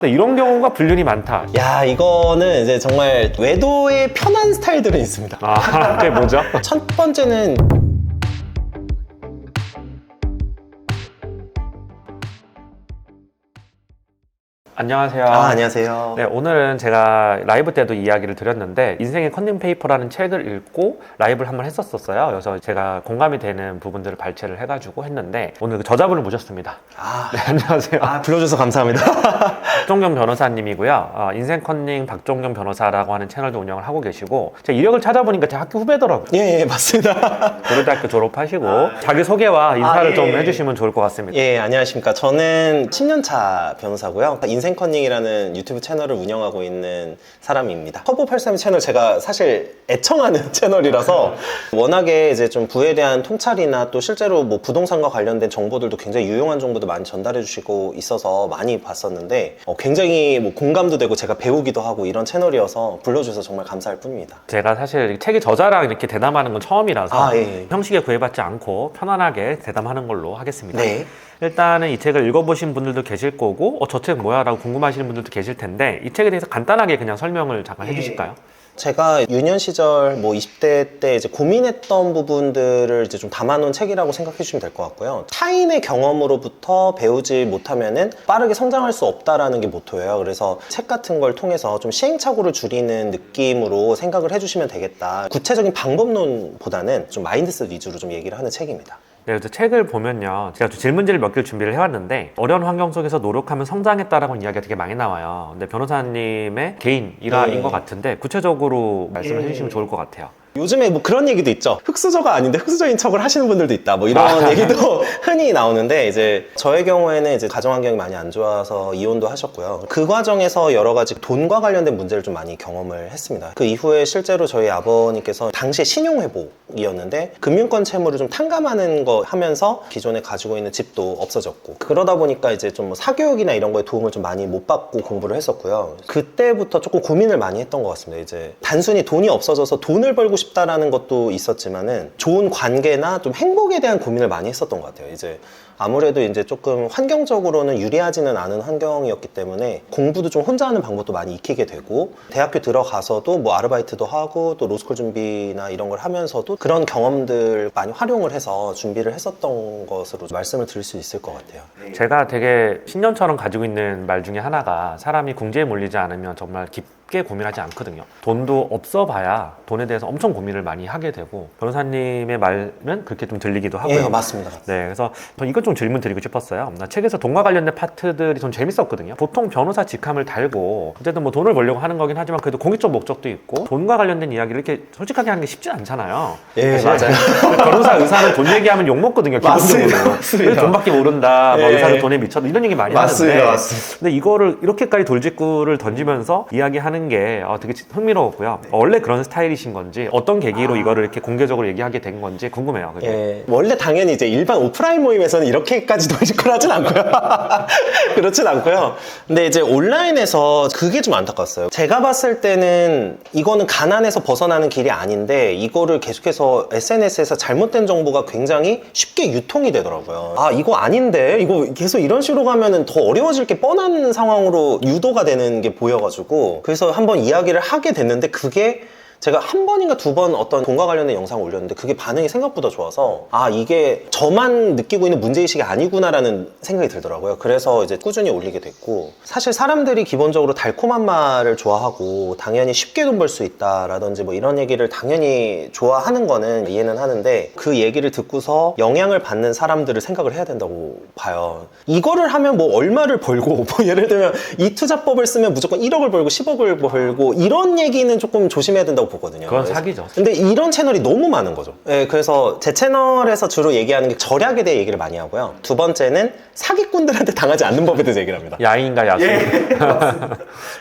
근데 이런 경우가 불륜이 많다. 야, 이거는 이제 정말 외도의 편한 스타일들은 있습니다. 아, 그게 뭐죠? 첫 번째는 안녕하세요. 안녕하세요. 네, 오늘은 제가 라이브 때도 이야기를 드렸는데 인생의 컨닝페이퍼라는 책을 읽고 라이브를 한번 했었어요. 그래서 제가 공감이 되는 부분들을 발췌를 해가지고 했는데 오늘 그 저자분을 모셨습니다. 네, 안녕하세요. 불러줘서 감사합니다. 박종겸 변호사님이고요. 인생 컨닝 박종겸 변호사라고 하는 채널도 운영을 하고 계시고 제가 이력을 찾아보니까 제 학교 후배더라고요. 예, 맞습니다. 고려대학교 졸업하시고 자기 소개와 인사를 좀 해주시면 좋을 것 같습니다. 예, 안녕하십니까. 저는 10년차 변호사고요. 인생 컨닝이라는 유튜브 채널을 운영하고 있는 사람입니다. 터보83 채널 제가 사실 애청하는 채널이라서 워낙에 이제 좀 부에 대한 통찰이나 또 실제로 뭐 부동산과 관련된 정보들도 굉장히 유용한 정보도 많이 전달해 주시고 있어서 많이 봤었는데 굉장히 뭐 공감도 되고 제가 배우기도 하고 이런 채널이어서 불러주셔서 정말 감사할 뿐입니다. 제가 사실 책의 저자랑 이렇게 대담하는 건 처음이라서 예. 형식에 구애받지 않고 편안하게 대담하는 걸로 하겠습니다. 네. 일단은 이 책을 읽어보신 분들도 계실 거고 저 책 뭐야? 라고 궁금하시는 분들도 계실 텐데 이 책에 대해서 간단하게 그냥 설명을 잠깐 해주실까요? 제가 유년 시절 뭐 20대 때 이제 고민했던 부분들을 이제 좀 담아놓은 책이라고 생각해 주시면 될 것 같고요. 타인의 경험으로부터 배우지 못하면은 빠르게 성장할 수 없다라는 게 모토예요. 그래서 책 같은 걸 통해서 좀 시행착오를 줄이는 느낌으로 생각을 해주시면 되겠다. 구체적인 방법론보다는 좀 마인드셋 위주로 좀 얘기를 하는 책입니다. 네, 그래서 책을 보면요. 제가 질문지를 몇 개를 준비를 해왔는데 어려운 환경 속에서 노력하면 성장했다라는 이야기가 되게 많이 나와요. 근데 변호사님의 개인 일화인 것 같은데 구체적으로 말씀을 해주시면 좋을 것 같아요. 요즘에 뭐 그런 얘기도 있죠. 흑수저가 아닌데 흑수저인 척을 하시는 분들도 있다. 뭐 이런 얘기도 흔히 나오는데 이제 저의 경우에는 이제 가정 환경이 많이 안 좋아서 이혼도 하셨고요. 그 과정에서 여러 가지 돈과 관련된 문제를 좀 많이 경험을 했습니다. 그 이후에 실제로 저희 아버님께서 당시에 신용회복이었는데 금융권 채무를 좀 탕감하는 거 하면서 기존에 가지고 있는 집도 없어졌고 그러다 보니까 이제 좀 뭐 사교육이나 이런 거에 도움을 좀 많이 못 받고 공부를 했었고요. 그때부터 조금 고민을 많이 했던 것 같습니다. 이제 단순히 돈이 없어져서 돈을 벌고 싶다라는 것도 있었지만은 좋은 관계나 좀 행복에 대한 고민을 많이 했었던 것 같아요. 이제 아무래도 이제 조금 환경적으로는 유리하지는 않은 환경이었기 때문에 공부도 좀 혼자 하는 방법도 많이 익히게 되고 대학교 들어가서도 뭐 아르바이트도 하고 또 로스쿨 준비나 이런 걸 하면서도 그런 경험들 많이 활용을 해서 준비를 했었던 것으로 말씀을 드릴 수 있을 것 같아요. 제가 되게 신년처럼 가지고 있는 말 중에 하나가 사람이 궁지에 몰리지 않으면 정말 깊게 고민하지 않거든요. 돈도 없어 봐야 돈에 대해서 엄청 고민을 많이 하게 되고 변호사님의 말은 그렇게 좀 들리기도 하고요. 예, 맞습니다. 네, 그래서 저 이것 좀 질문 드리고 싶었어요. 나 책에서 돈과 관련된 파트들이 좀 재밌었거든요. 보통 변호사 직함을 달고 어쨌든 뭐 돈을 벌려고 하는 거긴 하지만 그래도 공익적 목적도 있고 돈과 관련된 이야기를 이렇게 솔직하게 하는 게 쉽지 않잖아요. 예, 맞아요. 변호사 의사는 돈 얘기하면 욕 먹거든요. 기본적으로. 그래서 돈밖에 모른다. 뭐 예. 의사는 돈에 미쳤다. 이런 얘기 많이 맞습니다. 하는데 맞습니다. 근데 이거를 이렇게까지 돌직구를 던지면서 이야기하는 게 되게 흥미로웠고요. 원래 그런 스타일이신 건지 어떤 계기로 이거를 이렇게 공개적으로 얘기하게 된 건지 궁금해요. 그게. 예, 원래 당연히 이제 일반 오프라인 모임에서는 이렇게까지 돌직구하진 않고요. 그렇진 않고요. 근데 이제 온라인에서 그게 좀 안타까웠어요. 제가 봤을 때는 이거는 가난에서 벗어나는 길이 아닌데 이거를 계속해서 SNS에서 잘못된 정보가 굉장히 쉽게 유통이 되더라고요. 아, 이거 아닌데? 이거 계속 이런 식으로 가면은 더 어려워질 게 뻔한 상황으로 유도가 되는 게 보여가지고 그래서 한번 이야기를 하게 됐는데 그게 제가 한 번인가 두 번 어떤 돈과 관련된 영상을 올렸는데 그게 반응이 생각보다 좋아서 아, 이게 저만 느끼고 있는 문제의식이 아니구나라는 생각이 들더라고요. 그래서 이제 꾸준히 올리게 됐고 사실 사람들이 기본적으로 달콤한 말을 좋아하고 당연히 쉽게 돈 벌 수 있다라든지 뭐 이런 얘기를 당연히 좋아하는 거는 이해는 하는데 그 얘기를 듣고서 영향을 받는 사람들을 생각을 해야 된다고 봐요. 이거를 하면 뭐 얼마를 벌고 뭐 예를 들면 이 투자법을 쓰면 무조건 1억을 벌고 10억을 벌고 이런 얘기는 조금 조심해야 된다고 보거든요. 그건 사기죠. 근데 이런 채널이 너무 많은 거죠. 네, 그래서 제 채널에서 주로 얘기하는 게 절약에 대해 얘기를 많이 하고요. 두 번째는 사기꾼들한테 당하지 않는 법에 대해서 얘기를 합니다. 야인과 야수.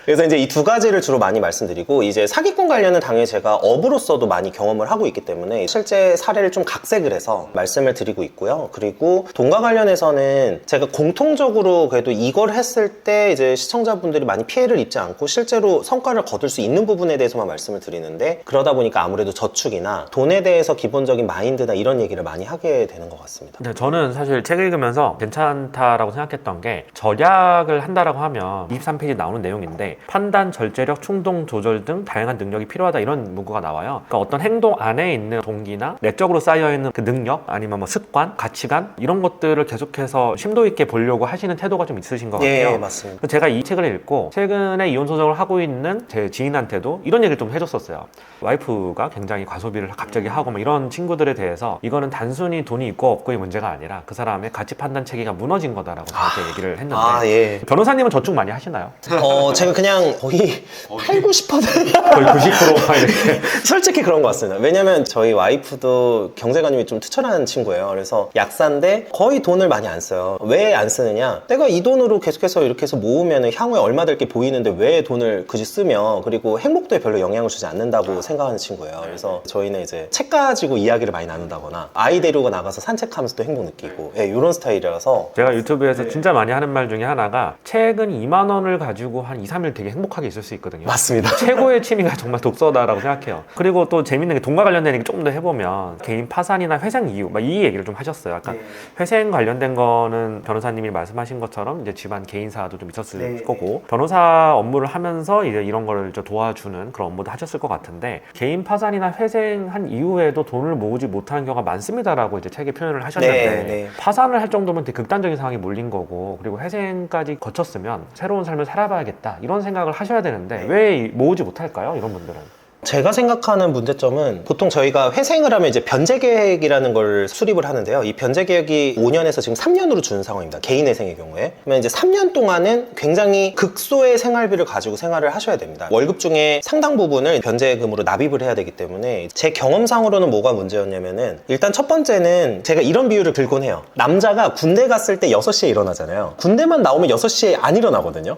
그래서 이제 이 두 가지를 주로 많이 말씀드리고 이제 사기꾼 관련은 당연히 제가 업으로서도 많이 경험을 하고 있기 때문에 실제 사례를 좀 각색을 해서 말씀을 드리고 있고요. 그리고 돈과 관련해서는 제가 공통적으로 그래도 이걸 했을 때 이제 시청자분들이 많이 피해를 입지 않고 실제로 성과를 거둘 수 있는 부분에 대해서만 말씀을 드리는데 되는데 그러다 보니까 아무래도 저축이나 돈에 대해서 기본적인 마인드나 이런 얘기를 많이 하게 되는 것 같습니다. 근데 저는 사실 책 읽으면서 괜찮다라고 생각했던 게 절약을 한다라고 하면 23페이지 나오는 내용인데 판단, 절제력, 충동 조절 등 다양한 능력이 필요하다 이런 문구가 나와요. 그러니까 어떤 행동 안에 있는 동기나 내적으로 쌓여있는 그 능력 아니면 뭐 습관, 가치관 이런 것들을 계속해서 심도 있게 보려고 하시는 태도가 좀 있으신 것 같아요. 예, 맞습니다. 제가 이 책을 읽고 최근에 이혼 소송을 하고 있는 제 지인한테도 이런 얘기를 좀 해줬었어요. 와이프가 굉장히 과소비를 갑자기 하고 뭐 이런 친구들에 대해서 이거는 단순히 돈이 있고 없고의 문제가 아니라 그 사람의 가치 판단 체계가 무너진 거다라고 저한테 얘기를 했는데 예. 변호사님은 저축 많이 하시나요? 제가 그냥 거의 8, 90% 거의 90%가 이렇게 솔직히 그런 것 같습니다. 왜냐면 저희 와이프도 경제관념이 좀 투철한 친구예요. 그래서 약사인데 거의 돈을 많이 안 써요. 왜 안 쓰느냐? 내가 이 돈으로 계속해서 이렇게 해서 모으면 향후에 얼마 될 게 보이는데 왜 돈을 굳이 쓰며 그리고 행복도에 별로 영향을 주지 않는다고 생각하는 친구예요. 그래서 저희는 이제 책 가지고 이야기를 많이 나눈다거나 아이 데리고 나가서 산책하면서 또 행복 느끼고 이런 스타일이라서 제가 유튜브에서 진짜 많이 하는 말 중에 하나가 책은 2만 원을 가지고 한 2, 3일 되게 행복하게 있을 수 있거든요. 맞습니다. 최고의 취미가 정말 독서다라고 생각해요. 그리고 또 재밌는 게 돈과 관련된 얘기 조금 더 해보면 개인 파산이나 회생 이유 막 이 얘기를 좀 하셨어요. 약간 회생 관련된 거는 변호사님이 말씀하신 것처럼 이제 집안 개인사도 좀 있었을 거고 변호사 업무를 하면서 이제 이런 거를 좀 도와주는 그런 업무도 하셨을 것 같은데 개인 파산이나 회생한 이후에도 돈을 모으지 못하는 경우가 많습니다라고 이제 책에 표현을 하셨는데 파산을 할 정도면 되게 극단적인 상황이 몰린 거고 그리고 회생까지 거쳤으면 새로운 삶을 살아봐야겠다 이런 생각을 하셔야 되는데 왜 모으지 못할까요? 이런 분들은. 제가 생각하는 문제점은 보통 저희가 회생을 하면 이제 변제계획이라는 걸 수립을 하는데요. 이 변제계획이 5년에서 지금 3년으로 주는 상황입니다. 개인 회생의 경우에. 그러면 이제 3년 동안은 굉장히 극소의 생활비를 가지고 생활을 하셔야 됩니다. 월급 중에 상당 부분을 변제금으로 납입을 해야 되기 때문에 제 경험상으로는 뭐가 문제였냐면은 일단 첫 번째는 제가 이런 비유를 들곤 해요. 남자가 군대 갔을 때 6시에 일어나잖아요. 군대만 나오면 6시에 안 일어나거든요.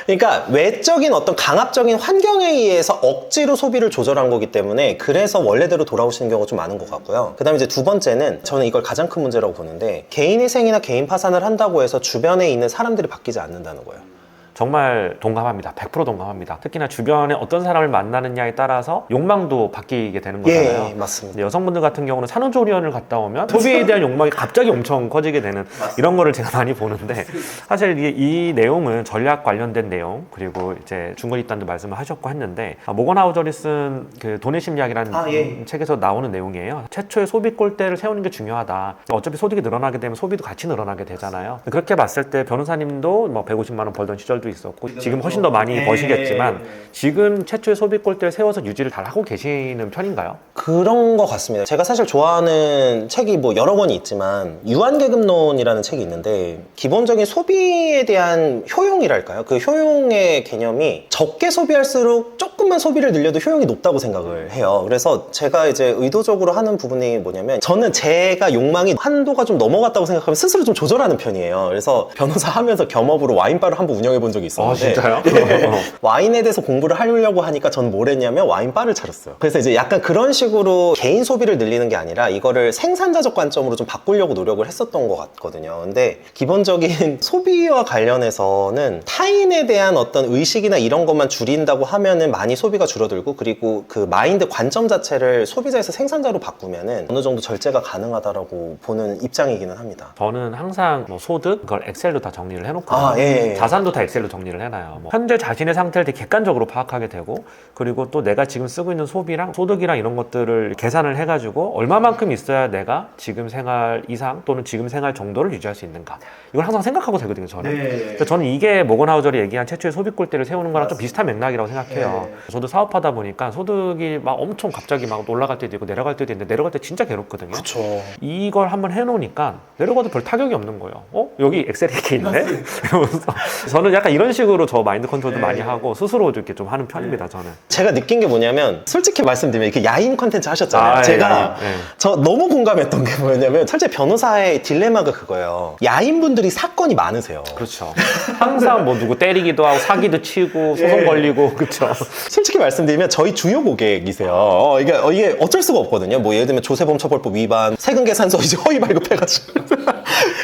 그러니까 외적인 어떤 강압적인 환경에 의해서 억지로 소비를 조절한 거기 때문에 그래서 원래대로 돌아오시는 경우가 좀 많은 것 같고요. 그 다음에 이제 두 번째는 저는 이걸 가장 큰 문제라고 보는데 개인 회생이나 개인 파산을 한다고 해서 주변에 있는 사람들이 바뀌지 않는다는 거예요. 정말 동감합니다. 100% 동감합니다. 특히나 주변에 어떤 사람을 만나느냐에 따라서 욕망도 바뀌게 되는 거잖아요. 예, 맞습니다. 근데 여성분들 같은 경우는 산후조리원을 갔다 오면 소비에 대한 욕망이 갑자기 엄청 커지게 되는 이런 거를 제가 많이 보는데 사실 이 내용은 전략 관련된 내용 그리고 이제 중거리단도 말씀을 하셨고 했는데 모건 하우저리 쓴 그 돈의 심리학이라는 책에서 나오는 내용이에요. 최초의 소비 꼴대를 세우는 게 중요하다. 어차피 소득이 늘어나게 되면 소비도 같이 늘어나게 되잖아요. 그렇게 봤을 때 변호사님도 뭐 150만 원 벌던 시절도 있었고 지금 훨씬 더 많이 버시겠지만 지금 최초의 소비 꼴대를 세워서 유지를 잘 하고 계시는 편인가요? 그런 것 같습니다. 제가 사실 좋아하는 책이 뭐 여러 권이 있지만 유한계급론이라는 책이 있는데 기본적인 소비에 대한 효용이랄까요? 그 효용의 개념이 적게 소비할수록 조금만 소비를 늘려도 효용이 높다고 생각을 해요. 그래서 제가 이제 의도적으로 하는 부분이 뭐냐면 저는 제가 욕망이 한도가 좀 넘어갔다고 생각하면 스스로 좀 조절하는 편이에요. 그래서 변호사 하면서 겸업으로 와인바를 한번 운영해 본 적이 있었는데 진짜요? 와인에 대해서 공부를 하려고 하니까 저는 뭘 했냐면 와인바를 차렸어요. 그래서 이제 약간 그런 식으로 개인 소비를 늘리는 게 아니라 이거를 생산자적 관점으로 좀 바꾸려고 노력을 했었던 것 같거든요. 근데 기본적인 소비와 관련해서는 타인에 대한 어떤 의식이나 이런 것만 줄인다고 하면은 많이 소비가 줄어들고 그리고 그 마인드 관점 자체를 소비자에서 생산자로 바꾸면은 어느 정도 절제가 가능하다라고 보는 입장이기는 합니다. 저는 항상 뭐 소득 그걸 엑셀로 다 정리를 해놓고 자산도 다 엑셀로 정리를 해놔요. 뭐 현재 자신의 상태를 되게 객관적으로 파악하게 되고 그리고 또 내가 지금 쓰고 있는 소비랑 소득이랑 이런 것들을 계산을 해가지고 얼마만큼 있어야 내가 지금 생활 이상 또는 지금 생활 정도를 유지할 수 있는가 이걸 항상 생각하고 되거든요. 저는 그래서 저는 이게 모건 하우저리 얘기한 최초의 소비 꼴대를 세우는 거랑 좀 비슷한 맥락이라고 생각해요. 저도 사업하다 보니까 소득이 막 엄청 갑자기 막 올라갈 때도 있고 내려갈 때도 있는데 내려갈 때 진짜 괴롭거든요. 그쵸. 이걸 한번 해놓으니까 내려가도 별 타격이 없는 거예요. 여기 엑셀이 이렇게 있네? 이러면서 저는 약간 이런 식으로 저 마인드 컨트롤도 많이 하고 스스로 이렇게 좀 하는 편입니다. 저는. 제가 느낀 게 뭐냐면 솔직히 말씀드리면 이렇게 야인 컨텐츠 하셨잖아요. 제가 저 너무 공감했던 게 뭐냐면 철제 변호사의 딜레마가 그거예요. 야인분들이 사건이 많으세요. 그렇죠. 항상 뭐 누구 때리기도 하고 사기도 치고 소송 걸리고 그렇죠. 솔직히 말씀드리면 저희 주요 고객이세요. 이게 어쩔 수가 없거든요. 뭐 예를 들면 조세범 처벌법 위반, 세금 계산서 이제 허위 발급해가지고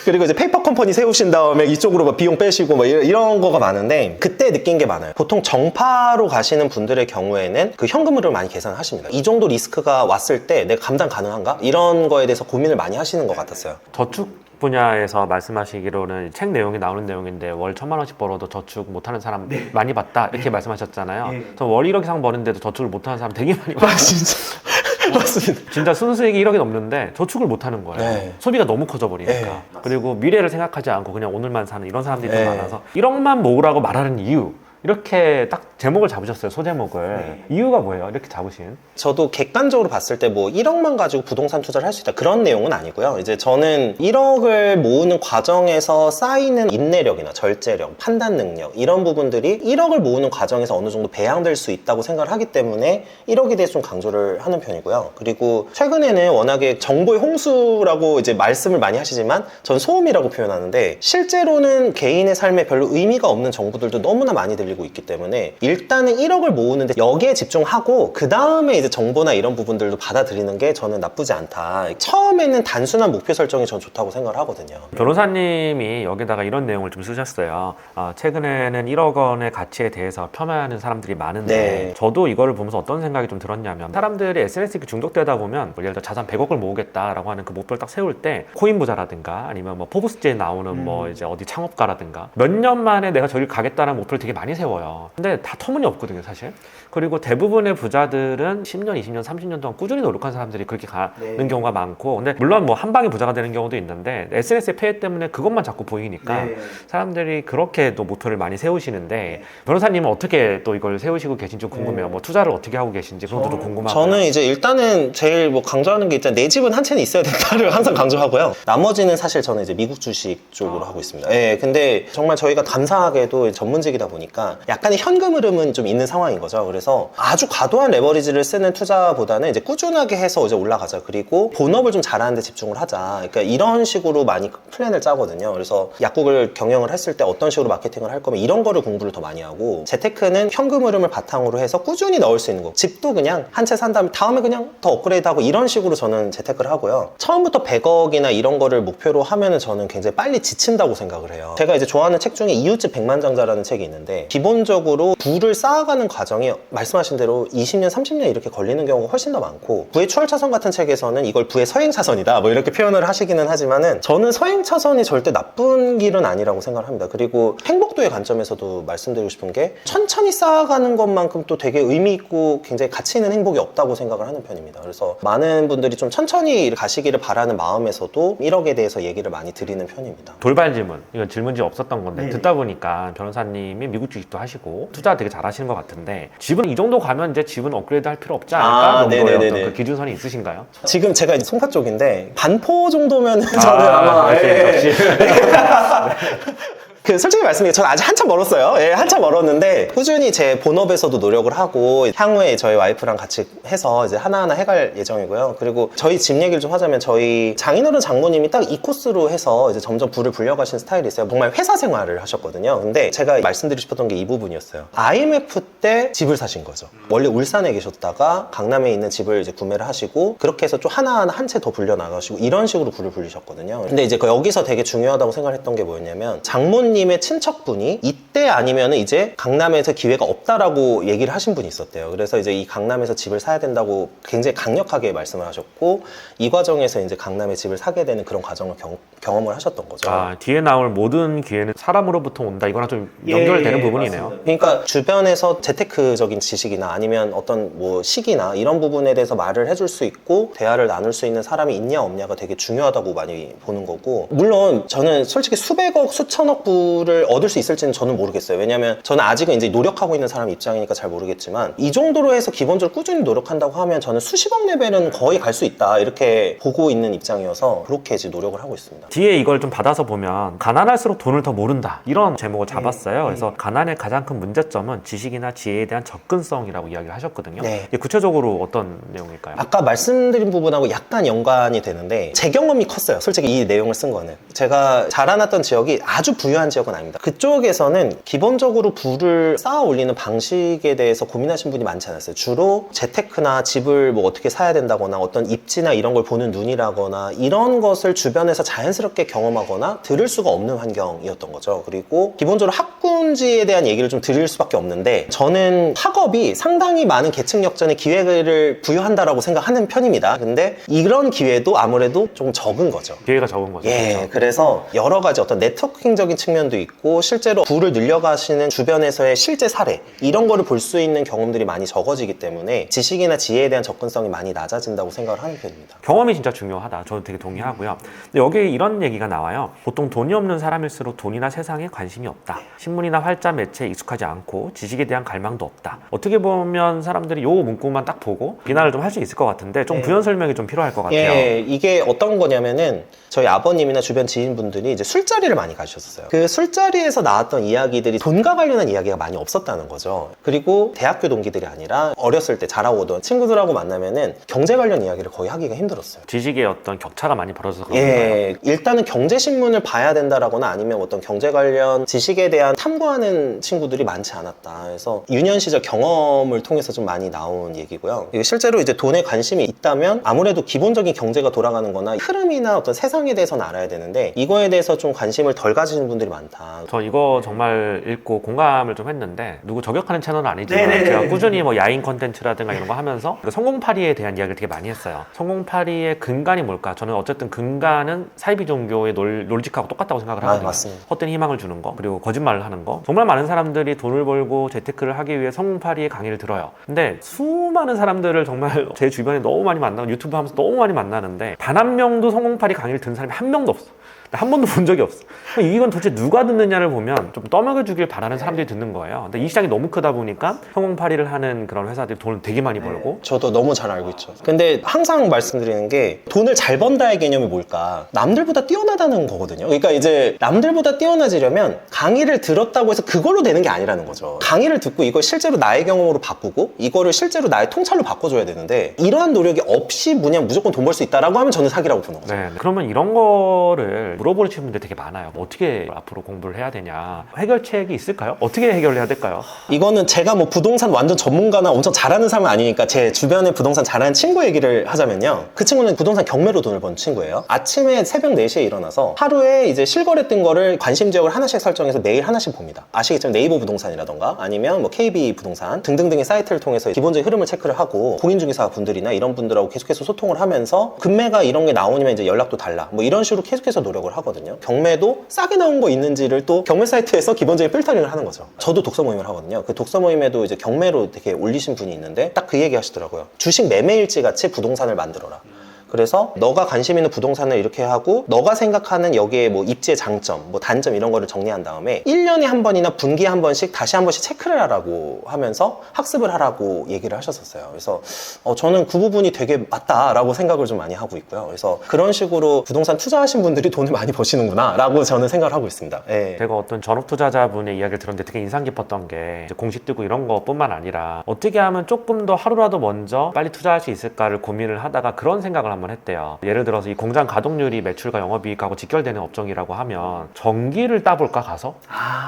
그리고 이제 페이퍼 컴퍼니 세우신 다음에 이쪽으로 막 비용 빼시고 막 이런 거가 많은데 그때 느낀 게 많아요. 보통 정파로 가시는 분들의 경우에는 그 현금 흐름을 많이 계산하십니다. 이 정도 리스크가 왔을 때 내가 감당 가능한가? 이런 거에 대해서 고민을 많이 하시는 것 같았어요. 저축 분야에서 말씀하시기로는 책 내용이 나오는 내용인데 월 1,000만 원씩 벌어도 저축 못하는 사람 많이 봤다 이렇게 말씀하셨잖아요. 저 월 1억 이상 버는데도 저축을 못하는 사람 되게 많이 봤어요. 진짜. 맞습니다. 진짜 순수익이 1억이 넘는데 저축을 못하는 거예요. 네. 소비가 너무 커져버리니까. 네, 그리고 미래를 생각하지 않고 그냥 오늘만 사는 이런 사람들이 더 네. 많아서 1억만 모으라고 말하는 이유 이렇게 딱 제목을 잡으셨어요. 소제목을. 이유가 뭐예요? 이렇게 잡으신? 저도 객관적으로 봤을 때 뭐 1억만 가지고 부동산 투자를 할 수 있다 그런 내용은 아니고요. 이제 저는 1억을 모으는 과정에서 쌓이는 인내력이나 절제력, 판단 능력 이런 부분들이 1억을 모으는 과정에서 어느 정도 배양될 수 있다고 생각을 하기 때문에 1억에 대해서 좀 강조를 하는 편이고요. 그리고 최근에는 워낙에 정보의 홍수라고 이제 말씀을 많이 하시지만 전 소음이라고 표현하는데 실제로는 개인의 삶에 별로 의미가 없는 정보들도 너무나 많이 들리고 있기 때문에 일단은 1억을 모으는데 여기에 집중하고 그 다음에 이제 정보나 이런 부분들도 받아들이는 게 저는 나쁘지 않다. 처음에는 단순한 목표 설정이 전 좋다고 생각을 하거든요. 변호사님이 여기다가 이런 내용을 좀 쓰셨어요. 최근에는 1억 원의 가치에 대해서 폄하하는 사람들이 많은데 네. 저도 이거를 보면서 어떤 생각이 좀 들었냐면 사람들이 SNS에 중독되다 보면 예를 들어 자산 100억을 모으겠다라고 하는 그 목표를 딱 세울 때 코인 부자라든가 아니면 뭐 포브스지에 나오는 뭐 이제 어디 창업가라든가 몇 년 만에 내가 저길 가겠다는 목표를 되게 많이 세워요. 근데 다 터무니없거든요, 사실. 그리고 대부분의 부자들은 10년, 20년, 30년 동안 꾸준히 노력한 사람들이 그렇게 가는 경우가 많고 근데 물론 뭐 한 방에 부자가 되는 경우도 있는데 SNS의 폐해 때문에 그것만 자꾸 보이니까 사람들이 그렇게 또 목표를 많이 세우시는데 변호사님은 어떻게 또 이걸 세우시고 계신지 좀 궁금해요. 뭐 투자를 어떻게 하고 계신지 그것도 좀 궁금하고요. 저는 이제 일단은 제일 뭐 강조하는 게 일단 내 집은 한 채는 있어야 된다를 항상 강조하고요. 나머지는 사실 저는 이제 미국 주식 쪽으로 하고 있습니다. 예, 근데 정말 저희가 감사하게도 전문직이다 보니까 약간의 현금 흐름은 좀 있는 상황인 거죠. 그래서 아주 과도한 레버리지를 쓰는 투자보다는 이제 꾸준하게 해서 이제 올라가자. 그리고 본업을 좀 잘하는 데 집중을 하자. 그러니까 이런 식으로 많이 플랜을 짜거든요. 그래서 약국을 경영을 했을 때 어떤 식으로 마케팅을 할 거면 이런 거를 공부를 더 많이 하고 재테크는 현금 흐름을 바탕으로 해서 꾸준히 넣을 수 있는 거. 집도 그냥 한 채 산 다음에 그냥 더 업그레이드하고 이런 식으로 저는 재테크를 하고요. 처음부터 100억이나 이런 거를 목표로 하면은 저는 굉장히 빨리 지친다고 생각을 해요. 제가 이제 좋아하는 책 중에 이웃집 백만장자라는 책이 있는데 기본적으로 부를 쌓아가는 과정이 말씀하신 대로 20년, 30년 이렇게 걸리는 경우가 훨씬 더 많고 부의 추월차선 같은 책에서는 이걸 부의 서행차선이다 뭐 이렇게 표현을 하시기는 하지만은 저는 서행차선이 절대 나쁜 길은 아니라고 생각을 합니다. 그리고 행복도의 관점에서도 말씀드리고 싶은 게 천천히 쌓아가는 것만큼 또 되게 의미 있고 굉장히 가치 있는 행복이 없다고 생각을 하는 편입니다. 그래서 많은 분들이 좀 천천히 가시기를 바라는 마음에서도 1억에 대해서 얘기를 많이 드리는 편입니다. 돌발 질문. 이건 질문지 없었던 건데 듣다 보니까 변호사님이 미국 주식도 하시고 투자 되게 잘하시는 것 같은데 집은 이 정도 가면 이제 집은 업그레이드 할 필요 없지 않을까 정도의 네네네네. 어떤 그 기준선이 있으신가요? 지금 제가 이제 송파 쪽인데 반포 정도면 저는 아마 역시. 그 솔직히 말씀드리면 저는 아직 한참 멀었어요. 예, 한참 멀었는데 꾸준히 제 본업에서도 노력을 하고 향후에 저희 와이프랑 같이 해서 이제 하나하나 해갈 예정이고요. 그리고 저희 집 얘기를 좀 하자면 저희 장인어른 장모님이 딱 이 코스로 해서 이제 점점 부를 불려가신 스타일이 있어요. 정말 회사 생활을 하셨거든요. 근데 제가 말씀드리고 싶었던 게 이 부분이었어요. IMF 때 집을 사신 거죠. 원래 울산에 계셨다가 강남에 있는 집을 이제 구매를 하시고 그렇게 해서 좀 하나하나 한 채 더 불려 나가시고 이런 식으로 부를 불리셨거든요. 근데 이제 여기서 되게 중요하다고 생각했던 게 뭐였냐면 장모님의 친척분이 이때 아니면은 이제 강남에서 기회가 없다라고 얘기를 하신 분이 있었대요. 그래서 이제 이 강남에서 집을 사야 된다고 굉장히 강력하게 말씀을 하셨고 이 과정에서 이제 강남에 집을 사게 되는 그런 과정을 경험을 하셨던 거죠. 뒤에 나올 모든 기회는 사람으로부터 온다. 이거랑 좀 연결되는 부분이네요. 맞습니다. 그러니까 주변에서 재테크적인 지식이나 아니면 어떤 뭐 시기나 이런 부분에 대해서 말을 해줄 수 있고 대화를 나눌 수 있는 사람이 있냐 없냐가 되게 중요하다고 많이 보는 거고 물론 저는 솔직히 수백억 수천억 부를 얻을 수 있을지는 저는 모르겠어요. 왜냐면 저는 아직은 이제 노력하고 있는 사람 입장이니까 잘 모르겠지만 이 정도로 해서 기본적으로 꾸준히 노력한다고 하면 저는 수십억 레벨은 거의 갈 수 있다 이렇게 보고 있는 입장이어서 그렇게 이제 노력을 하고 있습니다. 뒤에 이걸 좀 받아서 보면 가난할수록 돈을 더 모른다 이런 제목을 잡았어요. 그래서 가난의 가장 큰 문제점은 지식이나 지혜에 대한 접근성이라고 이야기를 하셨거든요. 네. 이게 구체적으로 어떤 내용일까요? 아까 말씀드린 부분하고 약간 연관이 되는데 제 경험이 컸어요. 솔직히 이 내용을 쓴 거는. 제가 자라났던 지역이 아주 부유한 지역은 아닙니다. 그쪽에서는 기본적으로 부를 쌓아 올리는 방식에 대해서 고민하신 분이 많지 않았어요. 주로 재테크나 집을 뭐 어떻게 사야 된다거나 어떤 입지나 이런 걸 보는 눈이라거나 이런 것을 주변에서 자연스럽게 경험하거나 들을 수가 없는 환경이었던 거죠. 그리고 기본적으로 학군지에 대한 얘기를 좀 드릴 수밖에 없는데 저는 학업이 상당히 많은 계층 역전의 기회를 부여한다라고 생각하는 편입니다. 근데 이런 기회도 아무래도 좀 적은 거죠. 기회가 적은 거죠. 예, 그렇죠? 그래서 여러 가지 어떤 네트워킹적인 측면도 있고 실제로 부를 늘려가시는 주변에서의 실제 사례 이런 거를 볼 수 있는 경험들이 많이 적어지기 때문에 지식이나 지혜에 대한 접근성이 많이 낮아진다고 생각을 하는 편입니다. 경험이 진짜 중요하다. 저도 되게 동의하고요. 근데 여기에 이런 얘기가 나와요. 보통 돈이 없는 사람일수록 돈이나 세상에 관심이 없다. 신문이나 활자 매체에 익숙하지 않고 지식에 대한 갈망도 없다. 어떻게 보면 사람들이 요 문구만 딱 보고 비난을 좀 할 수 있을 것 같은데 좀 부연 설명이 좀 필요할 것 같아요. 예, 이게 어떤 거냐면은 저희 아버님이나 주변 지인분들이 이제 술자리를 많이 가셨어요. 그 술자리에서 나왔던 이야기들이 돈과 관련한 이야기가 많이 없었다는 거죠. 그리고 대학교 동기들이 아니라 어렸을 때 자라오던 친구들하고 만나면은 경제 관련 이야기를 거의 하기가 힘들었어요. 지식의 어떤 격차가 많이 벌어져서 그런 예, 건가요? 일단은 경제신문을 봐야 된다라거나 아니면 어떤 경제 관련 지식에 대한 탐구하는 친구들이 많지 않았다. 그래서 유년 시절 경험을 통해서 좀 많이 나온 얘기고요. 이게 실제로 이제 돈에 관심이 있다면 아무래도 기본적인 경제가 돌아가는 거나 흐름이나 어떤 세상에 대해서는 알아야 되는데 이거에 대해서 좀 관심을 덜 가지는 분들이 많다. 저 이거 정말 읽고 공감을 좀 했는데 누구 저격하는 채널은 아니지만 네네네. 제가 꾸준히 뭐 야인 콘텐츠라든가 이런 거 하면서 그 성공파리에 대한 이야기를 되게 많이 했어요. 성공파리의 근간이 뭘까? 저는 어쨌든 근간은 사이비 종교의 논직하고 똑같다고 생각을 하거든요. 맞습니다. 헛된 희망을 주는 거 그리고 거짓말을 하는 거. 정말 많은 사람들이 돈을 벌고 재테크를 하기 위해 성공파리의 강의를 들어요. 근데 수많은 사람들을 정말 제 주변에 너무 많이 만나고 유튜브 하면서 너무 많이 만나는데 단 한 명도 성공파리 강의를 듣는 사람이 한 명도 없어. 한 번도 본 적이 없어. 이건 도대체 누가 듣느냐를 보면 좀 떠먹여주길 바라는 사람들이 듣는 거예요. 근데 이 시장이 너무 크다 보니까 성공파리를 하는 그런 회사들이 돈을 되게 많이 벌고 저도 너무 잘 알고 있죠. 근데 항상 말씀드리는 게 돈을 잘 번다의 개념이 뭘까? 남들보다 뛰어나다는 거거든요. 그러니까 이제 남들보다 뛰어나지려면 강의를 들었다고 해서 그걸로 되는 게 아니라는 거죠. 강의를 듣고 이걸 실제로 나의 경험으로 바꾸고 이거를 실제로 나의 통찰로 바꿔줘야 되는데 이러한 노력이 없이 뭐냐면 무조건 돈 벌 수 있다라고 하면 저는 사기라고 보는 거죠. 네. 그러면 이런 거를 물어보시는 분들 되게 많아요. 어떻게 앞으로 공부를 해야 되냐? 해결책이 있을까요? 어떻게 해결을 해야 될까요? 이거는 제가 뭐 부동산 완전 전문가나 엄청 잘하는 사람은 아니니까 제 주변에 부동산 잘하는 친구 얘기를 하자면요. 그 친구는 부동산 경매로 돈을 번 친구예요. 아침에 새벽 4시에 일어나서 하루에 이제 실거래된 거를 관심 지역을 하나씩 설정해서 매일 하나씩 봅니다. 아시겠지만 네이버 부동산이라던가 아니면 뭐 KB 부동산 등등등의 사이트를 통해서 기본적인 흐름을 체크를 하고 공인중개사 분들이나 이런 분들하고 계속해서 소통을 하면서 금매가 이런 게 나오면 이제 연락도 달라. 뭐 이런 식으로 계속해서 노력을 하거든요. 경매도 싸게 나온 거 있는지를 또 경매 사이트에서 기본적인 필터링을 하는 거죠. 저도 독서 모임을 하거든요. 그 독서 모임에도 이제 경매로 되게 올리신 분이 있는데 딱 그 얘기 하시더라고요. 주식 매매일지 같이 부동산을 만들어라. 그래서 너가 관심 있는 부동산을 이렇게 하고 너가 생각하는 여기에 뭐 입지의 장점, 뭐 단점 이런 거를 정리한 다음에 1년에 한 번이나 분기에 한 번씩 다시 한 번씩 체크를 하라고 하면서 학습을 하라고 얘기를 하셨었어요. 그래서 저는 그 부분이 되게 맞다라고 생각을 좀 많이 하고 있고요. 그래서 그런 식으로 부동산 투자하신 분들이 돈을 많이 버시는구나 라고 저는 생각을 하고 있습니다. 예. 제가 어떤 전업 투자자분의 이야기를 들었는데 되게 인상 깊었던 게 이제 공시 뜨고 이런 것뿐만 아니라 어떻게 하면 조금 더 하루라도 먼저 빨리 투자할 수 있을까를 고민을 하다가 그런 생각을 한번 했대요. 예를 들어서 이 공장 가동률이 매출과 영업이익하고 직결되는 업종이라고 하면 전기를 따볼까 가서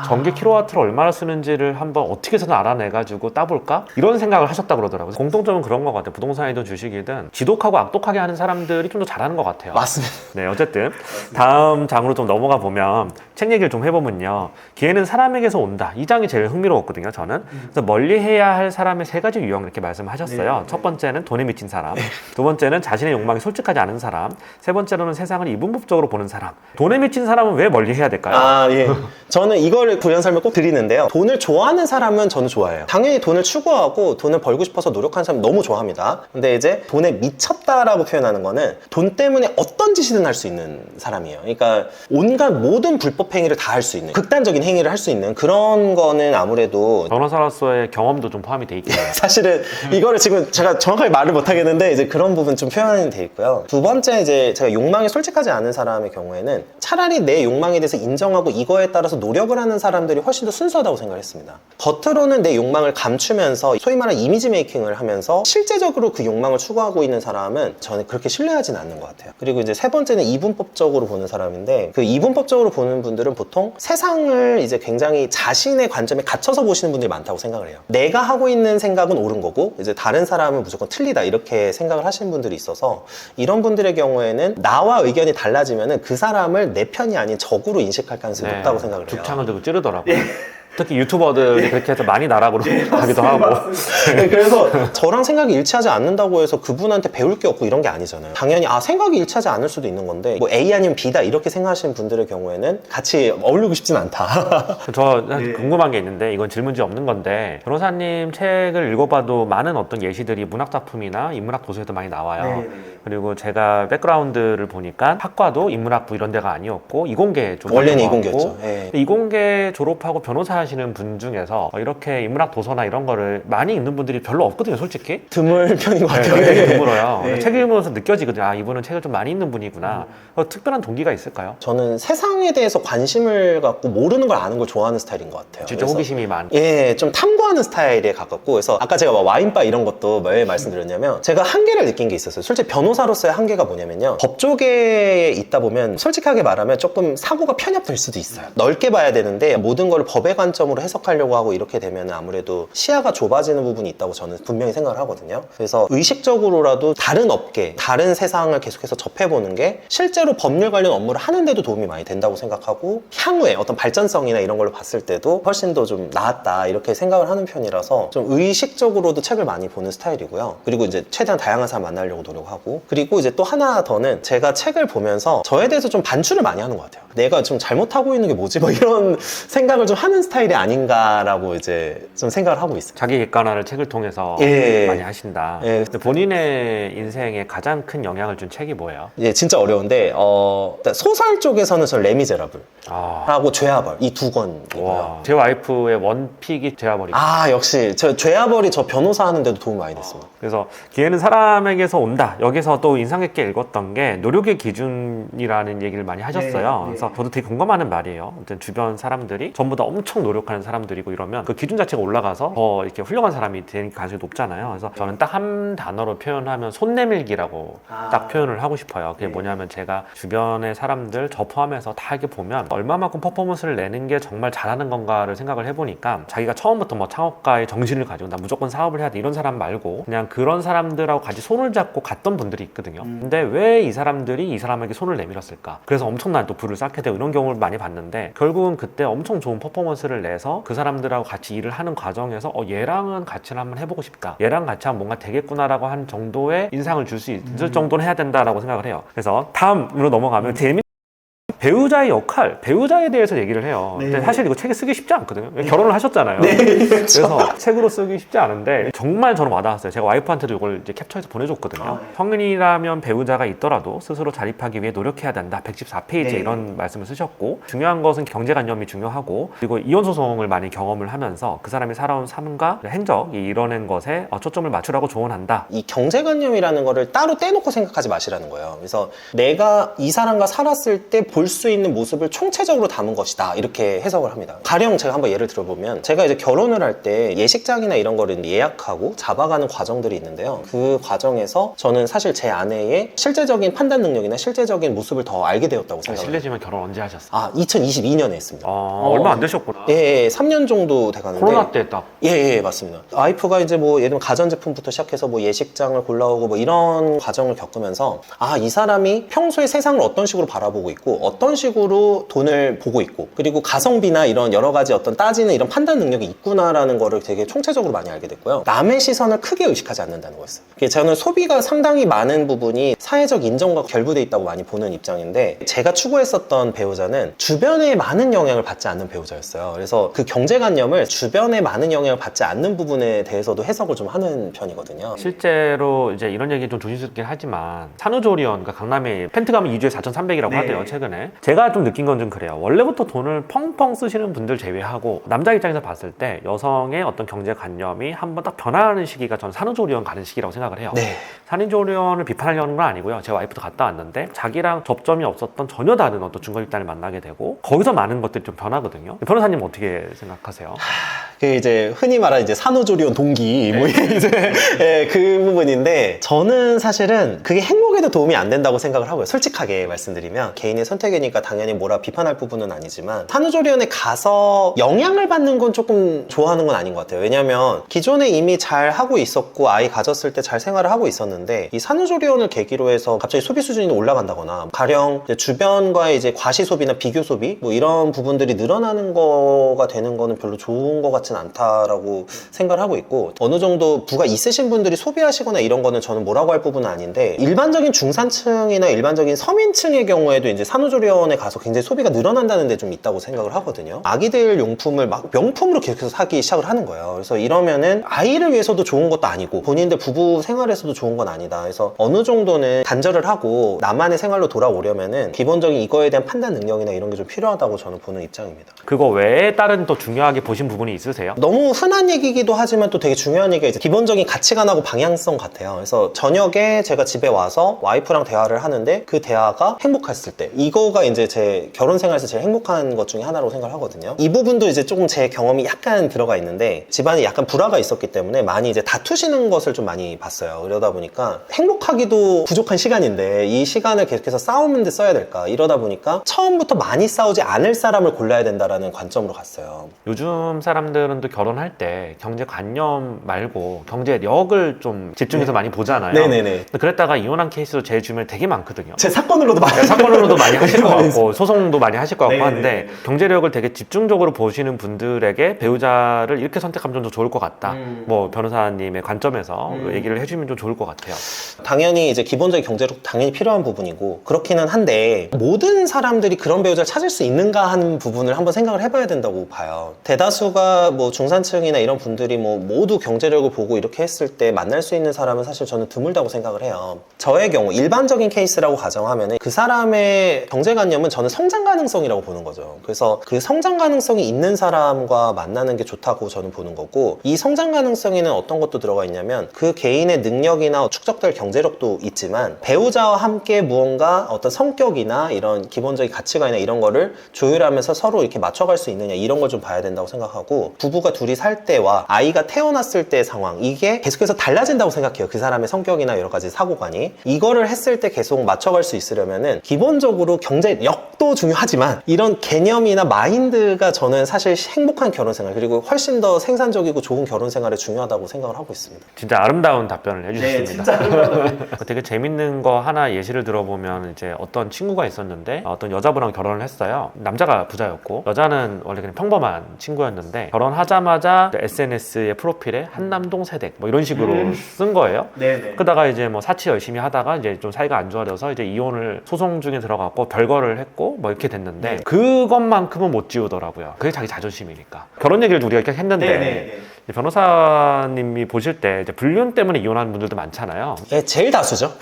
전기 킬로와트를 얼마나 쓰는지를 한번 어떻게 해서든 알아내가지고 따볼까 이런 생각을 하셨다고 그러더라고요. 공통점은 그런 것 같아요. 부동산이든 주식이든 지독하고 악독하게 하는 사람들이 좀 더 잘하는 것 같아요. 맞습니다. 네, 어쨌든 다음 장으로 좀 넘어가 보면 책 얘기를 좀 해보면요. 기회는 사람에게서 온다. 이 장이 제일 흥미로웠거든요, 저는. 그래서 멀리해야 할 사람의 3가지 유형 이렇게 말씀하셨어요. 첫 번째는 돈에 미친 사람, 두 번째는 자신의 욕망에 솔직하지 않은 사람, 세 번째로는 세상을 이분법적으로 보는 사람. 돈에 미친 사람은 왜 멀리해야 될까요? 예. 저는 이거를 부연 설명 꼭 드리는데요. 돈을 좋아하는 사람은 저는 좋아해요. 당연히 돈을 추구하고 돈을 벌고 싶어서 노력하는 사람 너무 좋아합니다. 근데 이제 돈에 미쳤다라고 표현하는 거는 돈 때문에 어떤 짓이든 할 수 있는 사람이에요. 그러니까 온갖 모든 불법 행위를 다 할 수 있는 극단적인 행위를 할 수 있는 그런 거는 아무래도 변호사로서의 경험도 좀 포함이 돼 있겠네요. 사실은 이거를 지금 제가 정확하게 말을 못 하겠는데 이제 그런 부분 좀 표현이 돼 있고요. 두 번째 이제 제가 욕망이 솔직하지 않은 사람의 경우에는 차라리 내 욕망에 대해서 인정하고 이거에 따라서 노력을 하는 사람들이 훨씬 더 순수하다고 생각했습니다. 겉으로는 내 욕망을 감추면서 소위 말하는 이미지 메이킹을 하면서 실제적으로 그 욕망을 추구하고 있는 사람은 저는 그렇게 신뢰하지는 않는 것 같아요. 그리고 이제 세 번째는 이분법적으로 보는 사람인데, 그 이분법적으로 보는 분들은 보통 세상을 이제 굉장히 자신의 관점에 갇혀서 보시는 분들이 많다고 생각을 해요. 내가 하고 있는 생각은 옳은 거고 이제 다른 사람은 무조건 틀리다 이렇게 생각을 하시는 분들이 있어서, 이런 분들의 경우에는 나와 의견이 달라지면은 그 사람을 내 편이 아닌 적으로 인식할 가능성이 높다고 생각을 해요. 죽창을 들고 찌르더라고요. 특히 유튜버들이 그렇게 해서 많이 나락으로 가기도 하고. 네, 그래서 저랑 생각이 일치하지 않는다고 해서 그분한테 배울 게 없고 이런 게 아니잖아요. 당연히 생각이 일치하지 않을 수도 있는 건데, 뭐 A 아니면 B다 이렇게 생각하시는 분들의 경우에는 같이 어울리고 싶진 않다. 저 궁금한 게 있는데, 이건 질문지 없는 건데, 변호사님 책을 읽어봐도 많은 어떤 예시들이 문학작품이나 인문학 도서에도 많이 나와요. 그리고 제가 백그라운드를 보니까 학과도 인문학부 이런 데가 아니었고 이공계 쪽 원래는 이공계였죠. 이공계 졸업하고 변호사 하시는 분 중에서 이렇게 인문학 도서나 이런 거를 많이 읽는 분들이 별로 없거든요, 솔직히. 드물 편인 것 같아요. 굉장히 드물어요. 책 읽으면서 느껴지거든요. 이분은 책을 좀 많이 읽는 분이구나. 특별한 동기가 있을까요? 저는 세상에 대해서 관심을 갖고 모르는 걸 아는 걸 좋아하는 스타일인 것 같아요. 진짜 호기심이 많. 예, 좀 탐구하는 스타일에 가깝고, 그래서 아까 제가 막 와인바 이런 것도 왜 말씀드렸냐면, 제가 한계를 느낀 게 있었어요. 솔직히 변호사로서의 한계가 뭐냐면요, 법조계에 있다 보면 솔직하게 말하면 조금 사고가 편협될 수도 있어요. 넓게 봐야 되는데 모든 걸 법의 관점으로 해석하려고 하고 이렇게 되면 아무래도 시야가 좁아지는 부분이 있다고 저는 분명히 생각을 하거든요. 그래서 의식적으로라도 다른 업계, 다른 세상을 계속해서 접해보는 게 실제로 법률 관련 업무를 하는데도 도움이 많이 된다고 생각하고, 향후에 어떤 발전성이나 이런 걸로 봤을 때도 훨씬 더 좀 나았다 이렇게 생각을 하는 편이라서 좀 의식적으로도 책을 많이 보는 스타일이고요. 그리고 이제 최대한 다양한 사람 만나려고 노력하고, 그리고 이제 또 하나 더는 제가 책을 보면서 저에 대해서 좀 반추를 많이 하는 것 같아요. 내가 좀 잘못하고 있는 게 뭐지? 뭐 이런 생각을 좀 하는 스타일이 아닌가라고 이제 좀 생각을 하고 있어요. 자기 객관화를 책을 통해서 많이 하신다. 근데 본인의 인생에 가장 큰 영향을 준 책이 뭐예요? 진짜 어려운데 일단 소설 쪽에서는 저 레미제라블 하고 죄아벌 이 두 권이고요. 제 와이프의 원픽이 죄아벌이고. 역시 저 죄아벌이 저 변호사 하는데도 도움이 많이 됐습니다. 그래서 기회는 사람에게서 온다. 여기서 또 인상 깊게 읽었던 게 노력의 기준이라는 얘기를 많이 하셨어요. 그래서 저도 되게 공감하는 말이에요. 아무튼 주변 사람들이 전부 다 엄청 노력하는 사람들이고 이러면 그 기준 자체가 올라가서 더 이렇게 훌륭한 사람이 되는 가능성이 높잖아요. 그래서 저는 딱 한 단어로 표현하면 손 내밀기라고 딱 표현을 하고 싶어요. 그게 뭐냐면, 제가 주변의 사람들 저 포함해서 다 이렇게 보면 얼마만큼 퍼포먼스를 내는 게 정말 잘하는 건가를 생각을 해보니까, 자기가 처음부터 뭐 창업가의 정신을 가지고 나 무조건 사업을 해야 돼 이런 사람 말고 그냥 그런 사람들하고 같이 손을 잡고 갔던 분들이 있거든요. 근데 왜 이 사람들이 이 사람에게 손을 내밀었을까? 그래서 엄청난 또 불을 쌓게 되고 이런 경우를 많이 봤는데, 결국은 그때 엄청 좋은 퍼포먼스를 내서 그 사람들하고 같이 일을 하는 과정에서 얘랑은 같이 한번 해보고 싶다, 얘랑 같이 하면 뭔가 되겠구나라고 한 정도의 인상을 줄 수 있을 정도는 해야 된다라고 생각을 해요. 그래서 다음으로 넘어가면 배우자의 역할, 배우자에 대해서 얘기를 해요. 근데 사실 이거 책에 쓰기 쉽지 않거든요. 결혼을 하셨잖아요. 그래서 책으로 쓰기 쉽지 않은데 정말 저는 와닿았어요. 제가 와이프한테도 이걸 이제 캡처해서 보내줬거든요. 성인이라면 배우자가 있더라도 스스로 자립하기 위해 노력해야 된다. 114페이지에 이런 말씀을 쓰셨고, 중요한 것은 경제관념이 중요하고, 그리고 이혼소송을 많이 경험을 하면서 그 사람이 살아온 삶과 행적이 이뤄낸 것에 초점을 맞추라고 조언한다. 이 경제관념이라는 거를 따로 떼놓고 생각하지 마시라는 거예요. 그래서 내가 이 사람과 살았을 때 볼 수 있는 모습을 총체적으로 담은 것이다 이렇게 해석을 합니다. 가령 제가 한번 예를 들어보면, 제가 이제 결혼을 할 때 예식장이나 이런 거를 예약하고 잡아가는 과정들이 있는데요. 그 과정에서 저는 사실 제 아내의 실제적인 판단 능력이나 실제적인 모습을 더 알게 되었다고 생각합니다. 실례지만 결혼 언제 하셨어요? 2022년에 했습니다. 얼마 안 되셨구나. 3년 정도 돼가는데. 코로나 때 딱. 맞습니다. 와이프가 이제 뭐 예를 들면 가전제품부터 시작해서 뭐 예식장을 골라오고 뭐 이런 과정을 겪으면서, 이 사람이 평소에 세상을 어떤 식으로 바라보고 있고 어떤 식으로 돈을 보고 있고, 그리고 가성비나 이런 여러 가지 어떤 따지는 이런 판단 능력이 있구나라는 거를 되게 총체적으로 많이 알게 됐고요. 남의 시선을 크게 의식하지 않는다는 거였어요. 저는 소비가 상당히 많은 부분이 사회적 인정과 결부돼 있다고 많이 보는 입장인데, 제가 추구했었던 배우자는 주변에 많은 영향을 받지 않는 배우자였어요. 그래서 그 경제관념을 주변에 많은 영향을 받지 않는 부분에 대해서도 해석을 좀 하는 편이거든요. 실제로 이제 이런 얘기 좀 조심스럽긴 하지만, 산후조리원, 그러니까 강남에 펜트 가면 2주에 4,300이라고 하대요, 최근에. 때문에 제가 좀 느낀 건 좀 그래요. 원래부터 돈을 펑펑 쓰시는 분들 제외하고 남자 입장에서 봤을 때 여성의 어떤 경제관념이 한번 딱 변화하는 시기가 저는 산후조리원 가는 시기라고 생각을 해요. 네. 산후조리원을 비판하려는 건 아니고요. 제 와이프도 갔다 왔는데 자기랑 접점이 없었던 전혀 다른 어떤 중간 입단을 만나게 되고 거기서 많은 것들이 좀 변하거든요. 변호사님 어떻게 생각하세요? 그 이제 흔히 말하는 이제 산후조리원 동기 뭐 이제 예, 그 부분인데 저는 사실은 그게 행복에도 도움이 안 된다고 생각을 하고요. 솔직하게 말씀드리면 개인의 선택이니까 당연히 뭐라 비판할 부분은 아니지만 산후조리원에 가서 영향을 받는 건 조금 좋아하는 건 아닌 것 같아요. 왜냐하면 기존에 이미 잘 하고 있었고 아이 가졌을 때 잘 생활을 하고 있었는데 이 산후조리원을 계기로 해서 갑자기 소비 수준이 올라간다거나 가령 이제 주변과의 이제 과시 소비나 비교 소비 뭐 이런 부분들이 늘어나는 거가 되는 거는 별로 좋은 것 같진 않다라고 생각을 하고 있고 어느 정도 부가 있으신 분들이 소비하시거나 이런 거는 저는 뭐라고 할 부분은 아닌데 일반적인 중산층이나 일반적인 서민층의 경우에도 이제 산후조리원에 가서 굉장히 소비가 늘어난다는 데 좀 있다고 생각을 하거든요. 아기들 용품을 막 명품으로 계속해서 사기 시작을 하는 거예요. 그래서 이러면은 아이를 위해서도 좋은 것도 아니고 본인들 부부 생활에서도 좋은 건 아니다. 그래서 어느 정도는 단절을 하고 나만의 생활로 돌아오려면은 기본적인 이거에 대한 판단 능력이나 이런 게 좀 필요하다고 저는 보는 입장입니다. 그거 외에 다른 또 중요하게 보신 부분이 있으세요? 너무 흔한 얘기이기도 하지만 또 되게 중요한 얘기가 이제 기본적인 가치관하고 방향성 같아요. 그래서 저녁에 제가 집에 와서 와이프랑 대화를 하는데 그 대화가 행복했을 때 이거가 이제 제 결혼 생활에서 제일 행복한 것 중에 하나라고 생각을 하거든요. 이 부분도 이제 조금 제 경험이 약간 들어가 있는데 집안에 약간 불화가 있었기 때문에 많이 이제 다투시는 것을 좀 많이 봤어요. 그러다 보니까 행복하기도 부족한 시간인데 이 시간을 계속해서 싸우는 데 써야 될까 이러다 보니까 처음부터 많이 싸우지 않을 사람을 골라야 된다라는 관점으로 갔어요. 요즘 사람들은 또 결혼할 때 경제관념 말고 경제력을 좀 집중해서 많이 보잖아요. 네네네. 그랬다가 이혼한 케이스도 제 주변에 되게 많거든요. 제 사건으로도 많이 사건으로도 많이 하실 것 같고 소송도 많이 하실 것 같고 네네네. 한데 경제력을 되게 집중적으로 보시는 분들에게 배우자를 이렇게 선택하면 좀 더 좋을 것 같다. 뭐 변호사님의 관점에서 얘기를 해주면 좀 좋을 것 같아요. 당연히 이제 기본적인 경제력 당연히 필요한 부분이고 그렇기는 한데 모든 사람들이 그런 배우자를 찾을 수 있는가 하는 부분을 한번 생각을 해봐야 된다고 봐요. 대다수가 뭐 중산층이나 이런 분들이 뭐 모두 경제력을 보고 이렇게 했을 때 만날 수 있는 사람은 사실 저는 드물다고 생각을 해요. 저의 경우 일반적인 케이스라고 가정하면 그 사람의 경제관념은 저는 성장 가능성이라고 보는 거죠. 그래서 그 성장 가능성이 있는 사람과 만나는 게 좋다고 저는 보는 거고 이 성장 가능성에는 어떤 것도 들어가 있냐면 그 개인의 능력이나 축적될 경제력도 있지만 배우자와 함께 무언가 어떤 성격이나 이런 기본적인 가치관이나 이런 거를 조율하면서 서로 이렇게 맞춰갈 수 있느냐 이런 걸 좀 봐야 된다고 생각하고 부부가 둘이 살 때와 아이가 태어났을 때의 상황 이게 계속해서 달라진다고 생각해요. 그 사람의 성격이나 여러 가지 사고관이 이거를 했을 때 계속 맞춰갈 수 있으려면은 기본적으로 경제력도 중요하지만 이런 개념이나 마인드가 저는 사실 행복한 결혼 생활 그리고 훨씬 더 생산적이고 좋은 결혼 생활에 중요하다고 생각을 하고 있습니다. 진짜 아름다운 답변을 해주셨습니다. 진짜 되게 재밌는 거 하나 예시를 들어보면 이제 어떤 친구가 있었는데 어떤 여자분하고 결혼을 했어요. 남자가 부자였고 여자는 원래 그냥 평범한 친구였는데 결혼하자마자 SNS의 프로필에 한남동 세댁 뭐 이런 식으로 쓴 거예요. 네네. 그러다가 이제 뭐 사치 열심히 하다가 이제 좀 사이가 안 좋아져서 이제 이혼을 소송 중에 들어갔고 별거를 했고 뭐 이렇게 됐는데 그것만큼은 못 지우더라고요. 그게 자기 자존심이니까. 결혼 얘기를 우리가 이렇게 했는데 변호사님이 보실 때 이제 불륜 때문에 이혼하는 분들도 많잖아요. 예, 제일 다수죠.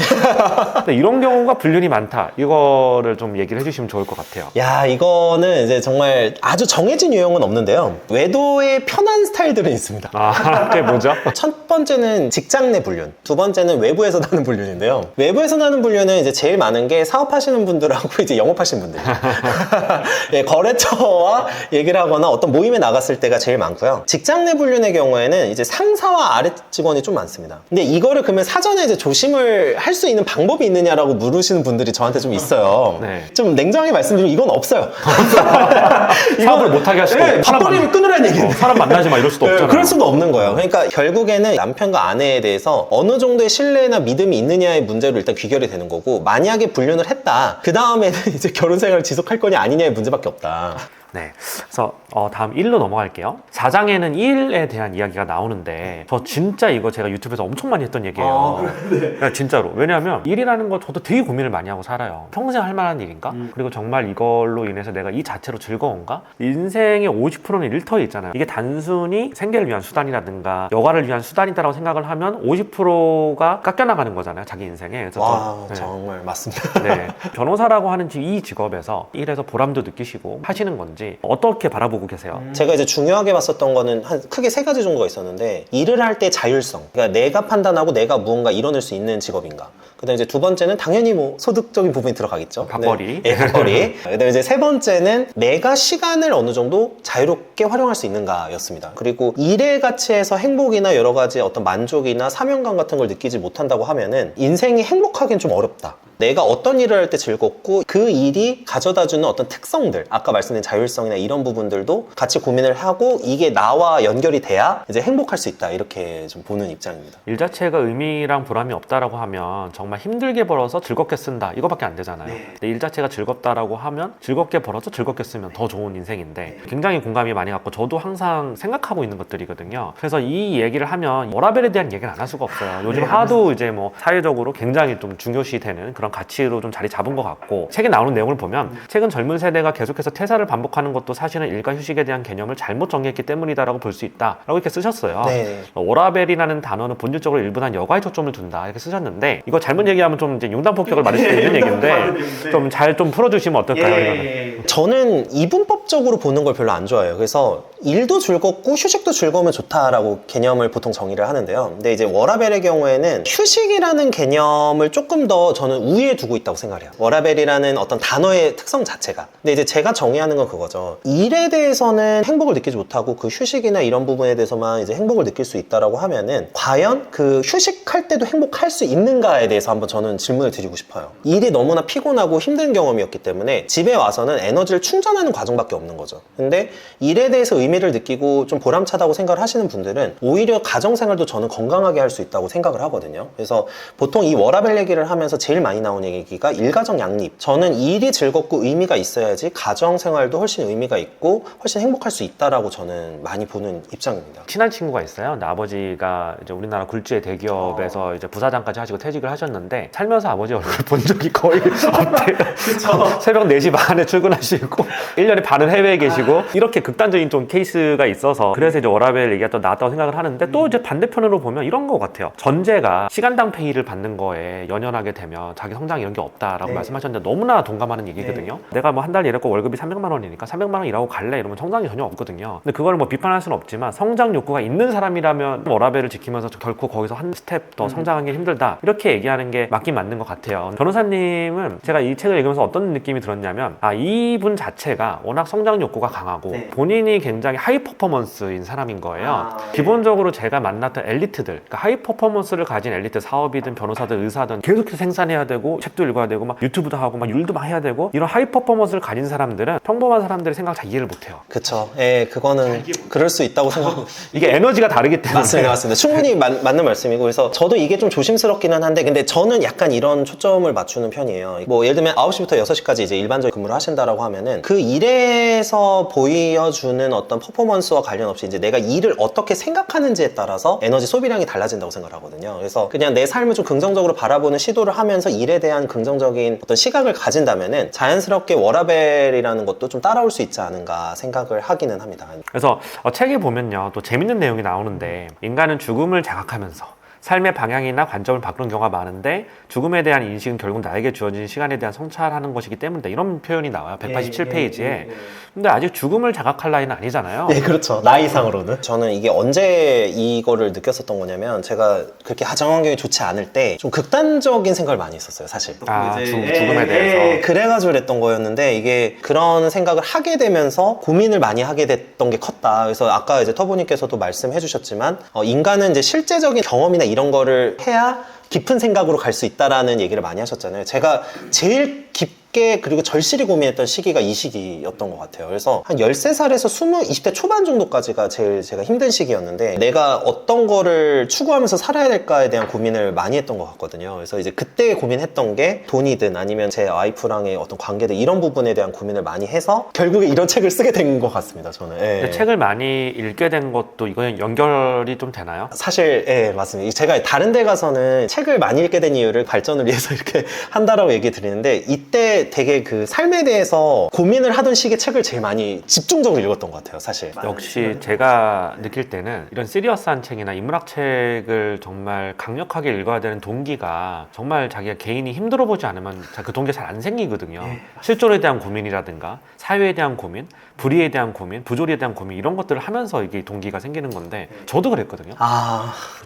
근데 이런 경우가 불륜이 많다. 이거를 좀 얘기를 해주시면 좋을 것 같아요. 야, 이거는 이제 정말 아주 정해진 유형은 없는데요. 외도의 편한 스타일들은 있습니다. 아, 그게 뭐죠? 첫 번째는 직장 내 불륜, 두 번째는 외부에서 나는 불륜인데요. 외부에서 나는 불륜은 이제 제일 많은 게 사업하시는 분들하고 이제 영업하시는 분들. 예, 거래처와 얘기를 하거나 어떤 모임에 나갔을 때가 제일 많고요. 직장 내 불륜의 경우에는 이제 상사와 아래 직원이 좀 많습니다. 근데 이거를 그러면 사전에 이제 조심을 할 수 있는 방법이 있느냐라고 물으시는 분들이 저한테 좀 있어요. 네. 좀 냉정하게 말씀드리면 이건 없어요. 사업을 못하게 할 수도 없고 밥벌이를 끊으라는 얘기인데. 사람 만나지 마 이럴 수도 없잖아요. 그럴 수도 없는 거예요. 그러니까 결국에는 남편과 아내에 대해서 어느 정도의 신뢰나 믿음이 있느냐의 문제로 일단 귀결이 되는 거고 만약에 불륜을 했다. 그 다음에는 이제 결혼 생활을 지속할 거냐 아니냐의 문제밖에 없다. 네. 그래서 다음 1로 넘어갈게요. 4장에는 1에 대한 이야기가 나오는데 저 진짜 이거 제가 유튜브에서 엄청 많이 했던 얘기예요. 네, 진짜로. 왜냐하면 일이라는 거 저도 되게 고민을 많이 하고 살아요. 평생 할 만한 일인가? 그리고 정말 이걸로 인해서 내가 이 자체로 즐거운가? 인생의 50%는 일터에 있잖아요. 이게 단순히 생계를 위한 수단이라든가 여가를 위한 수단이다라고 생각을 하면 50%가 깎여나가는 거잖아요. 자기 인생에. 그래서 와, 네. 정말 맞습니다. 네. 변호사라고 하는 이 직업에서 일해서 보람도 느끼시고 하시는 건지 어떻게 바라보고 계세요? 제가 이제 중요하게 봤었던 거는 크게 세 가지 정도가 있었는데, 일을 할 때 자율성. 그러니까 내가 판단하고 내가 무언가 이뤄낼 수 있는 직업인가. 그다음에 이제 두 번째는 당연히 뭐 소득적인 부분이 들어가겠죠. 밥벌이. 네, 밥벌이. 그다음에 이제 세 번째는 내가 시간을 어느 정도 자유롭게 활용할 수 있는가였습니다. 그리고 일의 가치에서 행복이나 여러 가지 어떤 만족이나 사명감 같은 걸 느끼지 못한다고 하면은 인생이 행복하기는 좀 어렵다. 내가 어떤 일을 할 때 즐겁고 그 일이 가져다주는 어떤 특성들, 아까 말씀드린 자율성이나 이런 부분들도 같이 고민을 하고 이게 나와 연결이 돼야 이제 행복할 수 있다, 이렇게 좀 보는 입장입니다. 일 자체가 의미랑 보람이 없다라고 하면 정말 힘들게 벌어서 즐겁게 쓴다 이거밖에 안 되잖아요. 근데 일 자체가 즐겁다라고 하면 즐겁게 벌어서 즐겁게 쓰면 더 좋은 인생인데 굉장히 공감이 많이 갔고 저도 항상 생각하고 있는 것들이거든요. 그래서 이 얘기를 하면 워라밸에 대한 얘기는 안 할 수가 없어요. 요즘 하도 이제 뭐 사회적으로 굉장히 좀 중요시되는 그런 가치로 좀 자리 잡은 것 같고, 책에 나오는 내용을 보면 최근 젊은 세대가 계속해서 퇴사를 반복하는 것도 사실은 일과 휴식에 대한 개념을 잘못 정리했기 때문이다라고 볼 수 있다라고 이렇게 쓰셨어요. 네. 워라밸이라는 단어는 본질적으로 일부는 여가에 초점을 둔다 이렇게 쓰셨는데, 이거 잘못 얘기하면 좀 이제 융단 폭격을 맞을 수 있는 얘기인데 좀 잘 좀 풀어주시면 어떨까요? 이거는. 저는 이분법적으로 보는 걸 별로 안 좋아해요. 그래서 일도 즐겁고 휴식도 즐거우면 좋다라고 개념을 보통 정의를 하는데요. 근데 이제 워라밸의 경우에는 휴식이라는 개념을 조금 더 저는 우위에 두고 있다고 생각을 해요. 워라밸이라는 어떤 단어의 특성 자체가. 근데 이제 제가 정의하는 건 그거죠. 일에 대해서는 행복을 느끼지 못하고 그 휴식이나 이런 부분에 대해서만 이제 행복을 느낄 수 있다라고 하면은 과연 그 휴식할 때도 행복할 수 있는가에 대해서 한번 저는 질문을 드리고 싶어요. 일이 너무나 피곤하고 힘든 경험이었기 때문에 집에 와서는 에너지를 충전하는 과정밖에 없는 거죠. 근데 일에 대해서 의미를 느끼고 좀 보람차다고 생각을 하시는 분들은 오히려 가정생활도 저는 건강하게 할 수 있다고 생각을 하거든요. 그래서 보통 이 워라밸 얘기를 하면서 제일 많이 나오는 얘기가 일가정 양립. 저는 일이 즐겁고 의미가 있어야지 가정생활도 훨씬 의미가 있고 훨씬 행복할 수 있다라고 저는 많이 보는 입장입니다. 친한 친구가 있어요. 근데 아버지가 이제 우리나라 굴지의 대기업에서 이제 부사장까지 하시고 퇴직을 하셨는데 살면서 아버지 얼굴 본 적이 거의 없대요. 새벽 4시 반에 출근하시고 1년에 반은 해외에 계시고 이렇게 극단적인 좀 케이스가 있어서 그래서 이제 워라밸 얘기가 또 나왔다고 생각을 하는데, 또 이제 반대편으로 보면 이런 것 같아요. 전제가 시간당 페이를 받는 거에 연연하게 되면 자기 성장 이런 게 없다라고 말씀하셨는데 너무나 동감하는 얘기거든요. 내가 뭐 한 달 일했고 월급이 300만 원이니까 300만 원 일하고 갈래 이러면 성장이 전혀 없거든요. 근데 그걸 뭐 비판할 수는 없지만 성장 욕구가 있는 사람이라면 워라밸을 지키면서 결코 거기서 한 스텝 더 성장하기 힘들다 이렇게 얘기하는 게 맞긴 맞는 것 같아요. 변호사님은 제가 이 책을 읽으면서 어떤 느낌이 들었냐면, 이분 자체가 워낙 성장 욕구가 강하고 본인이 굉장히 하이 퍼포먼스인 사람인 거예요. 기본적으로 제가 만났던 엘리트들, 그러니까 하이 퍼포먼스를 가진 엘리트, 사업이든 변호사든 의사든 계속해서 생산해야 되고 책도 읽어야 되고 막 유튜브도 하고 막 일도 막 해야 되고 이런 하이 퍼포먼스를 가진 사람들은 평범한 사람들의 생각을 잘 이해를 못해요. 그쵸. 예, 그거는 그럴 수 있다고 생각합니다. 이게 에너지가 다르기 때문에. 맞습니다. 충분히 맞는 말씀이고, 그래서 저도 이게 좀 조심스럽기는 한데, 근데 저는 약간 이런 초점을 맞추는 편이에요. 뭐 예를 들면 9시부터 6시까지 이제 일반적인 근무를 하신다라고 하면은 그 일에서 보여주는 어떤 퍼포먼스와 관련 없이 이제 내가 일을 어떻게 생각하는지에 따라서 에너지 소비량이 달라진다고 생각하거든요. 그래서 그냥 내 삶을 좀 긍정적으로 바라보는 시도를 하면서 일에 대한 긍정적인 어떤 시각을 가진다면은 자연스럽게 워라밸이라는 것도 좀 따라올 수 있지 않은가 생각을 하기는 합니다. 그래서 책에 보면요, 또 재밌는 내용이 나오는데, 인간은 죽음을 자각하면서 삶의 방향이나 관점을 바꾸는 경우가 많은데 죽음에 대한 인식은 결국 나에게 주어진 시간에 대한 성찰하는 것이기 때문이다, 이런 표현이 나와요. 187페이지에. 근데 아직 죽음을 자각할 나이는 아니잖아요. 네, 그렇죠. 나이상으로는. 저는 이게 언제 이거를 느꼈었던 거냐면, 제가 그렇게 가정 환경이 좋지 않을 때 좀 극단적인 생각을 많이 했었어요, 사실. 죽음에 대해서. 그래가지고 그랬던 거였는데, 이게 그런 생각을 하게 되면서 고민을 많이 하게 됐던 게 컸다. 그래서 아까 이제 터보님께서도 말씀해 주셨지만, 인간은 이제 실제적인 경험이나 이런 거를 해야 깊은 생각으로 갈 수 있다라는 얘기를 많이 하셨잖아요. 제가 제일 깊게 깊게 그리고 절실히 고민했던 시기가 이 시기였던 것 같아요. 그래서 한 13살에서 20대 초반 정도까지가 제일 제가 힘든 시기였는데 내가 어떤 거를 추구하면서 살아야 될까에 대한 고민을 많이 했던 것 같거든요. 그래서 이제 그때 고민했던 게 돈이든 아니면 제 와이프랑의 어떤 관계든 이런 부분에 대한 고민을 많이 해서 결국에 이런 책을 쓰게 된 것 같습니다. 저는. 예. 근데 책을 많이 읽게 된 것도 이거는 연결이 좀 되나요? 사실 예 맞습니다. 제가 다른 데 가서는 책을 많이 읽게 된 이유를 발전을 위해서 이렇게 한다라고 얘기 드리는데 이때 되게 그 삶에 대해서 고민을 하던 시기에 책을 제일 많이 집중적으로 읽었던 것 같아요. 사실 역시 제가 느낄 때는 이런 시리어스한 책이나 인문학 책을 정말 강력하게 읽어야 되는 동기가 정말 자기가 개인이 힘들어 보지 않으면 그 동기가 잘 안 생기거든요. 실존에 대한 고민이라든가 사회에 대한 고민, 불의에 대한 고민, 부조리에 대한 고민 이런 것들을 하면서 이게 동기가 생기는 건데 저도 그랬거든요.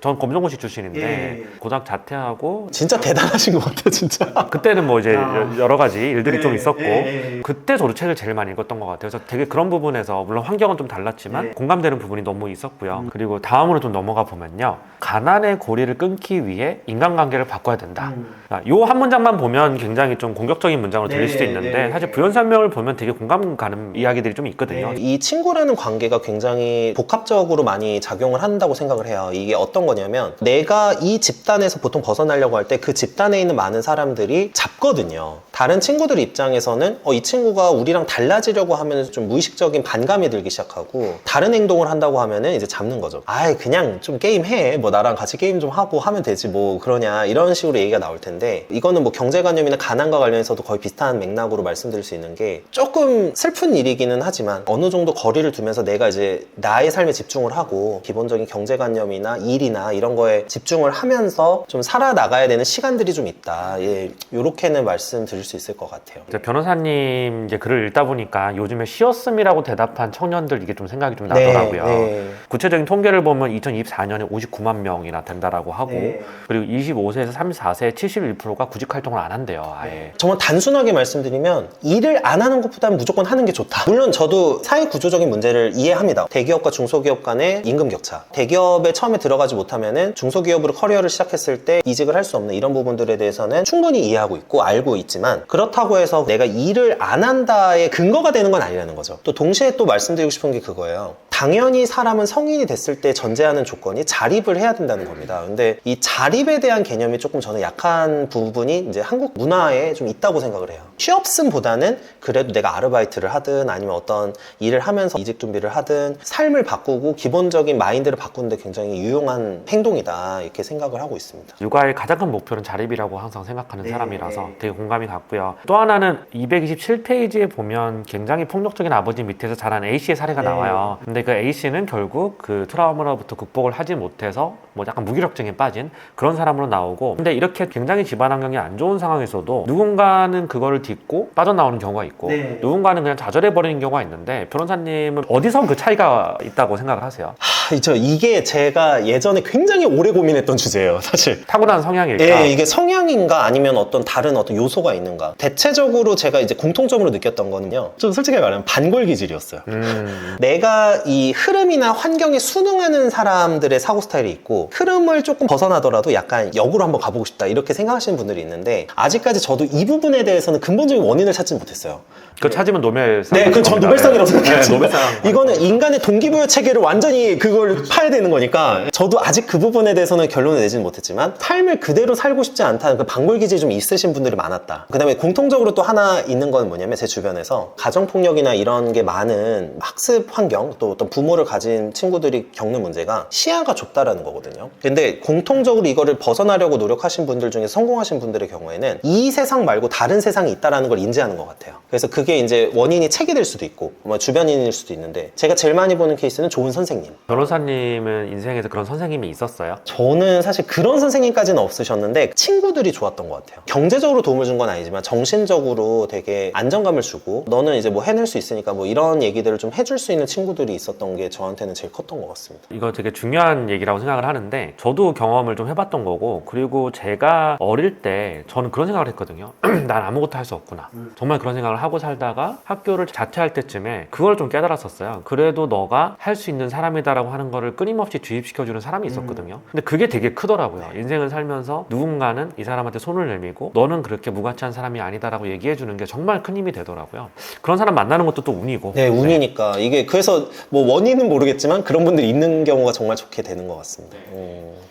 전 검정고시 출신인데 고등학 자퇴하고 진짜 대단하신 것 같아요, 진짜. 그때는 뭐 이제 여러 가지 일들이 좀 있었고 그때 저도 책을 제일 많이 읽었던 것 같아요. 그래서 되게 그런 부분에서 물론 환경은 좀 달랐지만 공감되는 부분이 너무 있었고요. 그리고 다음으로 좀 넘어가 보면요. 가난의 고리를 끊기 위해 인간관계를 바꿔야 된다. 요 한 문장만 보면 굉장히 좀 공격적인 문장으로 들릴 수도 있는데 사실 부연 설명을 보면 되게 공감 가는 이야기들이 좀 있거든요. 이 친구라는 관계가 굉장히 복합적으로 많이 작용을 한다고 생각을 해요. 이게 어떤 거냐면 내가 이 집단에서 보통 벗어나려고 할 때 그 집단에 있는 많은 사람들이 잡거든요. 다른 친구들 입장에서는 이 친구가 우리랑 달라지려고 하면 좀 무의식적인 반감이 들기 시작하고 다른 행동을 한다고 하면은 이제 잡는 거죠. 아이 그냥 좀 게임해. 뭐 나랑 같이 게임 좀 하고 하면 되지 뭐 그러냐 이런 식으로 얘기가 나올 텐데 이거는 뭐 경제관념이나 가난과 관련해서도 거의 비슷한 맥락으로 말씀드릴 수 있는 게 조금 슬픈 일이기는 하지만 어느 정도 거리를 두면서 내가 이제 나의 삶에 집중을 하고 기본적인 경제관념이나 일이나 이런 거에 집중을 하면서 좀 살아나가야 되는 시간들이 좀 있다. 예, 요렇게는 말씀드릴 수 있을 것 같아요. 이제 변호사님 이제 글을 읽다 보니까 요즘에 쉬었음이라고 대답한 청년들 이게 좀 생각이 좀 나더라고요. 구체적인 통계를 보면 2024년에 59만 명이나 된다라고 하고 그리고 25세에서 34세 71%가 구직 활동을 안 한대요. 아예. 정말 단순하게 말씀드리면 일을 안 하는 것보다는 무조건 하는 게 좋다. 물론 저도 사회 구조적인 문제를 이해합니다. 대기업과 중소기업 간의 임금 격차. 대기업에 처음에 들어가지 못하면은 중소기업으로 커리어를 시작했을 때 이직을 할 수 없는 이런 부분들에 대해서는 충분히 이해하고 있고 알고 있지만 그렇다고 해서 내가 일을 안 한다의 근거가 되는 건 아니라는 거죠. 또 동시에 또 말씀드리고 싶은 게 그거예요. 당연히 사람은 성인이 됐을 때 전제하는 조건이 자립을 해야 된다는 겁니다. 근데 이 자립에 대한 개념이 조금 저는 약한 부분이 이제 한국 문화에 좀 있다고 생각을 해요. 취업승보다는 그래도 내가 아르바이트를 하든 아니면 어떤 일을 하면서 이직 준비를 하든 삶을 바꾸고 기본적인 마인드를 바꾸는데 굉장히 유용한 행동이다 이렇게 생각을 하고 있습니다. 육아의 가장 큰 목표는 자립이라고 항상 생각하는 사람이라서 되게 공감이 갔고요. 또 하나는 227페이지에 보면 굉장히 폭력적인 아버지 밑에서 자란 A씨의 사례가 나와요. 근데 그 A씨는 결국 그 트라우마로부터 극복을 하지 못해서 뭐 약간 무기력증에 빠진 그런 사람으로 나오고 근데 이렇게 굉장히 집안 환경이 안 좋은 상황에서도 누군가는 그거를 딛고 빠져나오는 경우가 있고 누군가는 그냥 좌절해버리는 경우가 있는데 변호사님은 어디서 그 차이가 있다고 생각을 하세요? 이게 제가 예전에 굉장히 오래 고민했던 주제예요, 사실. 타고난 성향일까? 예, 이게 성향인가 아니면 어떤 다른 어떤 요소가 있는가. 대체적으로 제가 이제 공통점으로 느꼈던 거는요. 좀 솔직히 말하면 반골 기질이었어요. 내가 이 흐름이나 환경에 순응하는 사람들의 사고 스타일이 있고 흐름을 조금 벗어나더라도 약간 역으로 한번 가보고 싶다 이렇게 생각하시는 분들이 있는데 아직까지 저도 이 부분에 대해서는 근본적인 원인을 찾지 못했어요. 그거 찾으면 노벨상. 네, 그건 전 노벨상이라고 생각해요. 네, 노벨상. 이거는 인간의 동기부여 체계를 완전히 그걸 파야 되는 거니까 저도 아직 그 부분에 대해서는 결론을 내지는 못했지만 삶을 그대로 살고 싶지 않다는 그 반골기질이 좀 있으신 분들이 많았다. 그 다음에 공통적으로 또 하나 있는 건 뭐냐면 제 주변에서 가정폭력이나 이런 게 많은 학습 환경 또 어떤 부모를 가진 친구들이 겪는 문제가 시야가 좁다라는 거거든요. 근데 공통적으로 이거를 벗어나려고 노력하신 분들 중에 성공하신 분들의 경우에는 이 세상 말고 다른 세상이 있다라는 걸 인지하는 것 같아요. 그래서 그게 이제 원인이 책이 될 수도 있고 뭐 주변인일 수도 있는데 제가 제일 많이 보는 케이스는 좋은 선생님. 변호사님은 인생에서 그런 선생님이 있었어요? 저는 사실 그런 선생님까지는 없으셨는데 친구들이 좋았던 것 같아요. 경제적으로 도움을 준 건 아니지만 정신적으로 되게 안정감을 주고 너는 이제 뭐 해낼 수 있으니까 뭐 이런 얘기들을 좀 해줄 수 있는 친구들이 있었던 게 저한테는 제일 컸던 것 같습니다. 이거 되게 중요한 얘기라고 생각을 하는데 저도 경험을 좀 해봤던 거고 그리고 제가 어릴 때 저는 그런 생각을 했거든요. 난 아무것도 할 수 없구나. 정말 그런 생각을 하고 살다가 학교를 자퇴할 때쯤에 그걸 좀 깨달았었어요. 그래도 너가 할 수 있는 사람이다라고 하는 거를 끊임없이 주입시켜주는 사람이 있었거든요. 근데 그게 되게 크더라고요. 인생을 살면서 누군가는 이 사람한테 손을 내밀고 너는 그렇게 무가치한 사람이 아니다라고 얘기해 주는 게 정말 큰 힘이 되더라고요. 그런 사람 만나는 것도 또 운이고. 네, 운이니까. 이게 그래서 뭐 원인은 모르겠지만 그런 분들이 있는 경우가 정말 좋게 되는 것 같습니다.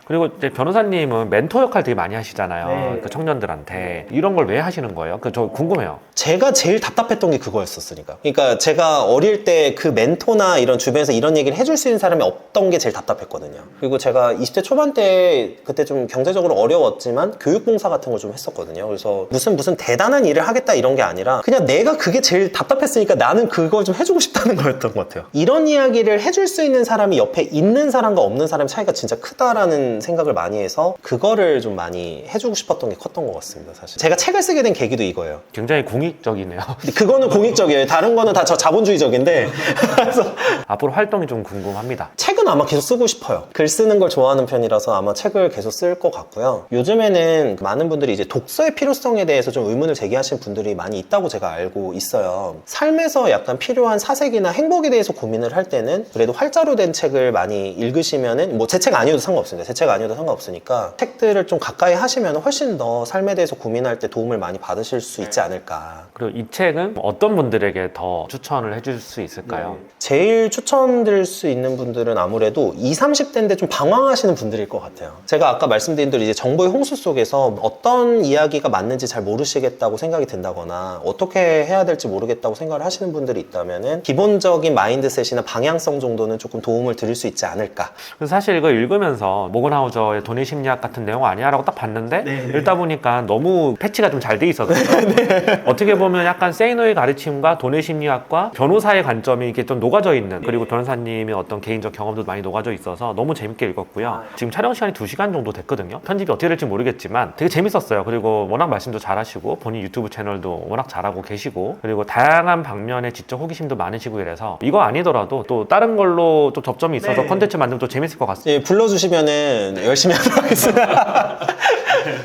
그리고 이제 변호사님은 멘토 역할 되게 많이 하시잖아요. 네. 그 청년들한테. 이런 걸 왜 하시는 거예요? 저 궁금해요. 제가 제일 답답했던 게 그거였었으니까. 그러니까 제가 어릴 때 그 멘토나 이런 주변에서 이런 얘기를 해줄 수 있는 사람이 없던 게 제일 답답했거든요. 그리고 제가 20대 초반 때 그때 좀 경제적으로 어려웠지만 교육봉사 같은 걸 좀 했었거든요. 그래서 무슨 대단한 일을 하겠다 이런 게 아니라 그냥 내가 그게 제일 답답했으니까 나는 그걸 좀 해주고 싶다는 거였던 것 같아요. 이런 이야기를 해줄 수 있는 사람이 옆에 있는 사람과 없는 사람의 차이가 진짜 크다라는 생각을 많이 해서 그거를 좀 많이 해주고 싶었던 게 컸던 것 같습니다. 사실 제가 책을 쓰게 된 계기도 이거예요. 굉장히 공익적이네요. 근데 그거는 공익적이에요. 다른 거는 다 저 자본주의적인데 그래서 앞으로 활동이 좀 궁금합니다. 책은 아마 계속 쓰고 싶어요. 글 쓰는 걸 좋아하는 편이라서 아마 책을 계속 쓸 것 같고요. 요즘에는 많은 분들이 이제 독서의 필요성에 대해서 좀 의문을 제기하시는 분들이 많이 있다고 제가 알고 있어요. 삶에서 약간 필요한 사색이나 행복에 대해서 고민을 할 때는 그래도 활자로 된 책을 많이 읽으시면은 뭐 제 책 아니어도 상관없습니다. 제 책 아니어도 상관없으니까 책들을 좀 가까이 하시면 훨씬 더 삶에 대해서 고민할 때 도움을 많이 받으실 수 있지 않을까. 그리고 이 책은 어떤 분들에게 더 추천을 해줄 수 있을까요? 제일 추천드릴 수 있는 분들은 아무래도 20, 30대인데 좀 방황하시는 분들일 것 같아요. 제가 아까 말씀드린 대로 이제 정보의 홍수 속에서 어떤 이야기가 맞는지 잘 모르시겠다고 생각이 든다거나 어떻게 해야 될지 모르겠다고 생각을 하시는 분들이 있다면은 기본적인 마인드셋이나 방향성 정도는 조금 도움을 드릴 수 있지 않을까. 그래서 사실 이거 읽으면서 모건하우저의 돈의 심리학 같은 내용 아니야? 라고 딱 봤는데 읽다 보니까 너무 패치가 좀 잘 돼 있었어요. 어떻게 보면 약간 세이노의 가르침과 돈의 심리학과 변호사의 관점이 이렇게 좀 녹아져 있는 그리고 변호사님의 어떤 개인적 경험도 많이 녹아져 있어서 너무 재밌게 읽었고요. 지금 촬영 시간이 2시간 정도 됐거든요. 편집이 어떻게 될지 모르겠지만 되게 재밌었어요. 그리고 워낙 말씀도 잘하시고 본인 유튜브 채널도 워낙 잘하고 계시고 그리고 다양한 방면의 지적 호기심도 많으시고 이래서 이거 아니더라도 또 다른 걸로 또 접점이 있어서 컨텐츠 만들면 또 재밌을 것 같습니다. 예, 불러주시면은 열심히 하도록 하겠습니다.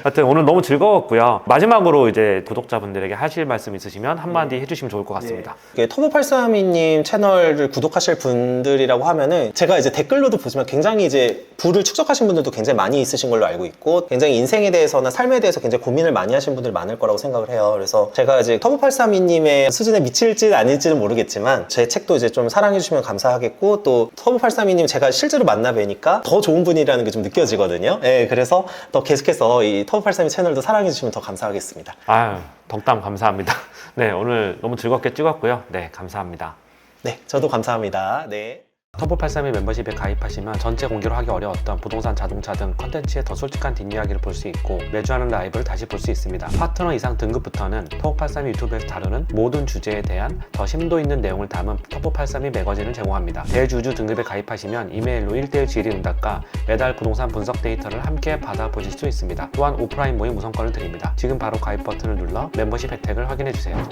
하여튼 오늘 너무 즐거웠고요. 마지막으로 이제 구독자분들에게 하실 말씀 있으시면 한마디 해주시면 좋을 것 같습니다. 터보832님 채널을 구독하실 분들이라고 하면은 제가 이제 댓글로도 보시면 굉장히 이제 부를 축적하신 분들도 굉장히 많이 있으신 걸로 알고 있고 굉장히 인생에 대해서나 삶에 대해서 굉장히 고민을 많이 하신 분들이 많을 거라고 생각을 해요. 그래서 제가 이제 터보832님의 수준에 미칠지 아닐지는 모르겠지만 제 책도 이제 좀 사랑해 주시면 감사하겠고 또 터보832님 제가 실제로 만나 뵈니까 더 좋은 분이라는 게 좀 느껴지거든요. 예, 그래서 더 계속해서 이 터보832 채널도 사랑해 주시면 더 감사하겠습니다. 아유, 덕담 감사합니다. 네, 오늘 너무 즐겁게 찍었고요. 네, 감사합니다. 네, 저도 감사합니다. 네. 터보832 멤버십에 가입하시면 전체 공개로 하기 어려웠던 부동산, 자동차 등 컨텐츠의 더 솔직한 뒷이야기를 볼 수 있고 매주 하는 라이브를 다시 볼 수 있습니다. 파트너 이상 등급부터는 터보832 유튜브에서 다루는 모든 주제에 대한 더 심도 있는 내용을 담은 터보832 매거진을 제공합니다. 대주주 등급에 가입하시면 이메일로 1:1 질의 응답과 매달 부동산 분석 데이터를 함께 받아보실 수 있습니다. 또한 오프라인 모임 우선권을 드립니다. 지금 바로 가입 버튼을 눌러 멤버십 혜택을 확인해주세요.